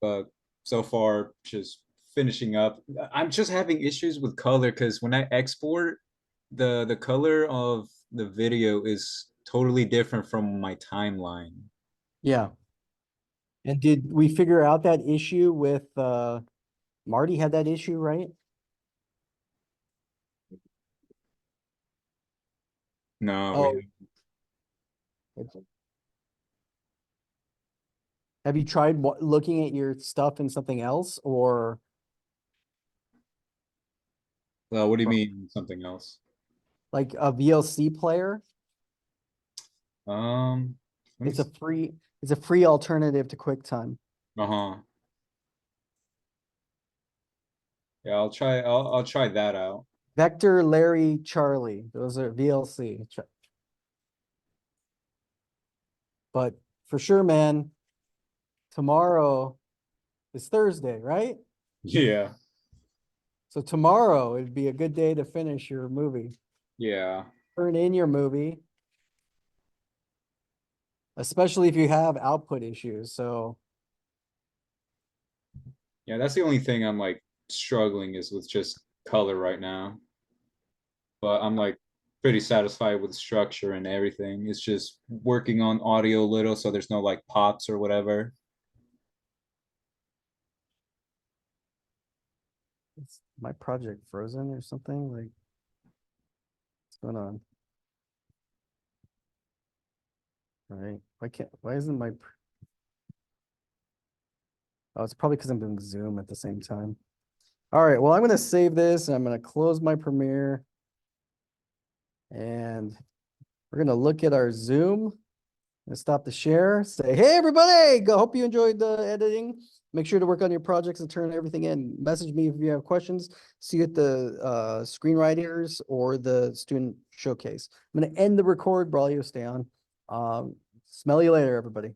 But so far, just finishing up. I'm just having issues with color because when I export, the color of the video is totally different from my timeline. Yeah. And did we figure out that issue with Marty had that issue, right? No, Oh, have you tried looking at your stuff in something else or what do you mean something else? like a VLC player? Let me It's a free alternative to QuickTime. Uh-huh. Yeah, I'll try that out. Vector, Larry, Charlie. Those are VLC. But for sure, man, tomorrow is Thursday, right? Yeah. So tomorrow it'd be a good day to finish your movie. Yeah. Turn in your movie. Especially if you have output issues. So Yeah, that's the only thing I'm like struggling is with just color right now. But I'm like pretty satisfied with structure and everything. It's just working on audio a little so there's no like pops or whatever. is my project frozen or something? Like what's going on? All right. Why isn't my oh, it's probably because I'm doing Zoom at the same time. All right, well, I'm gonna save this and I'm gonna close my Premiere. And we're gonna look at our Zoom. Let's stop the share. Say, hey, everybody, hope you enjoyed the editing. Make sure to work on your projects and turn everything in. Message me if you have questions. See you at the screenwriters or the student showcase. I'm gonna end the record. Braulio, stay on. Smell you later, everybody.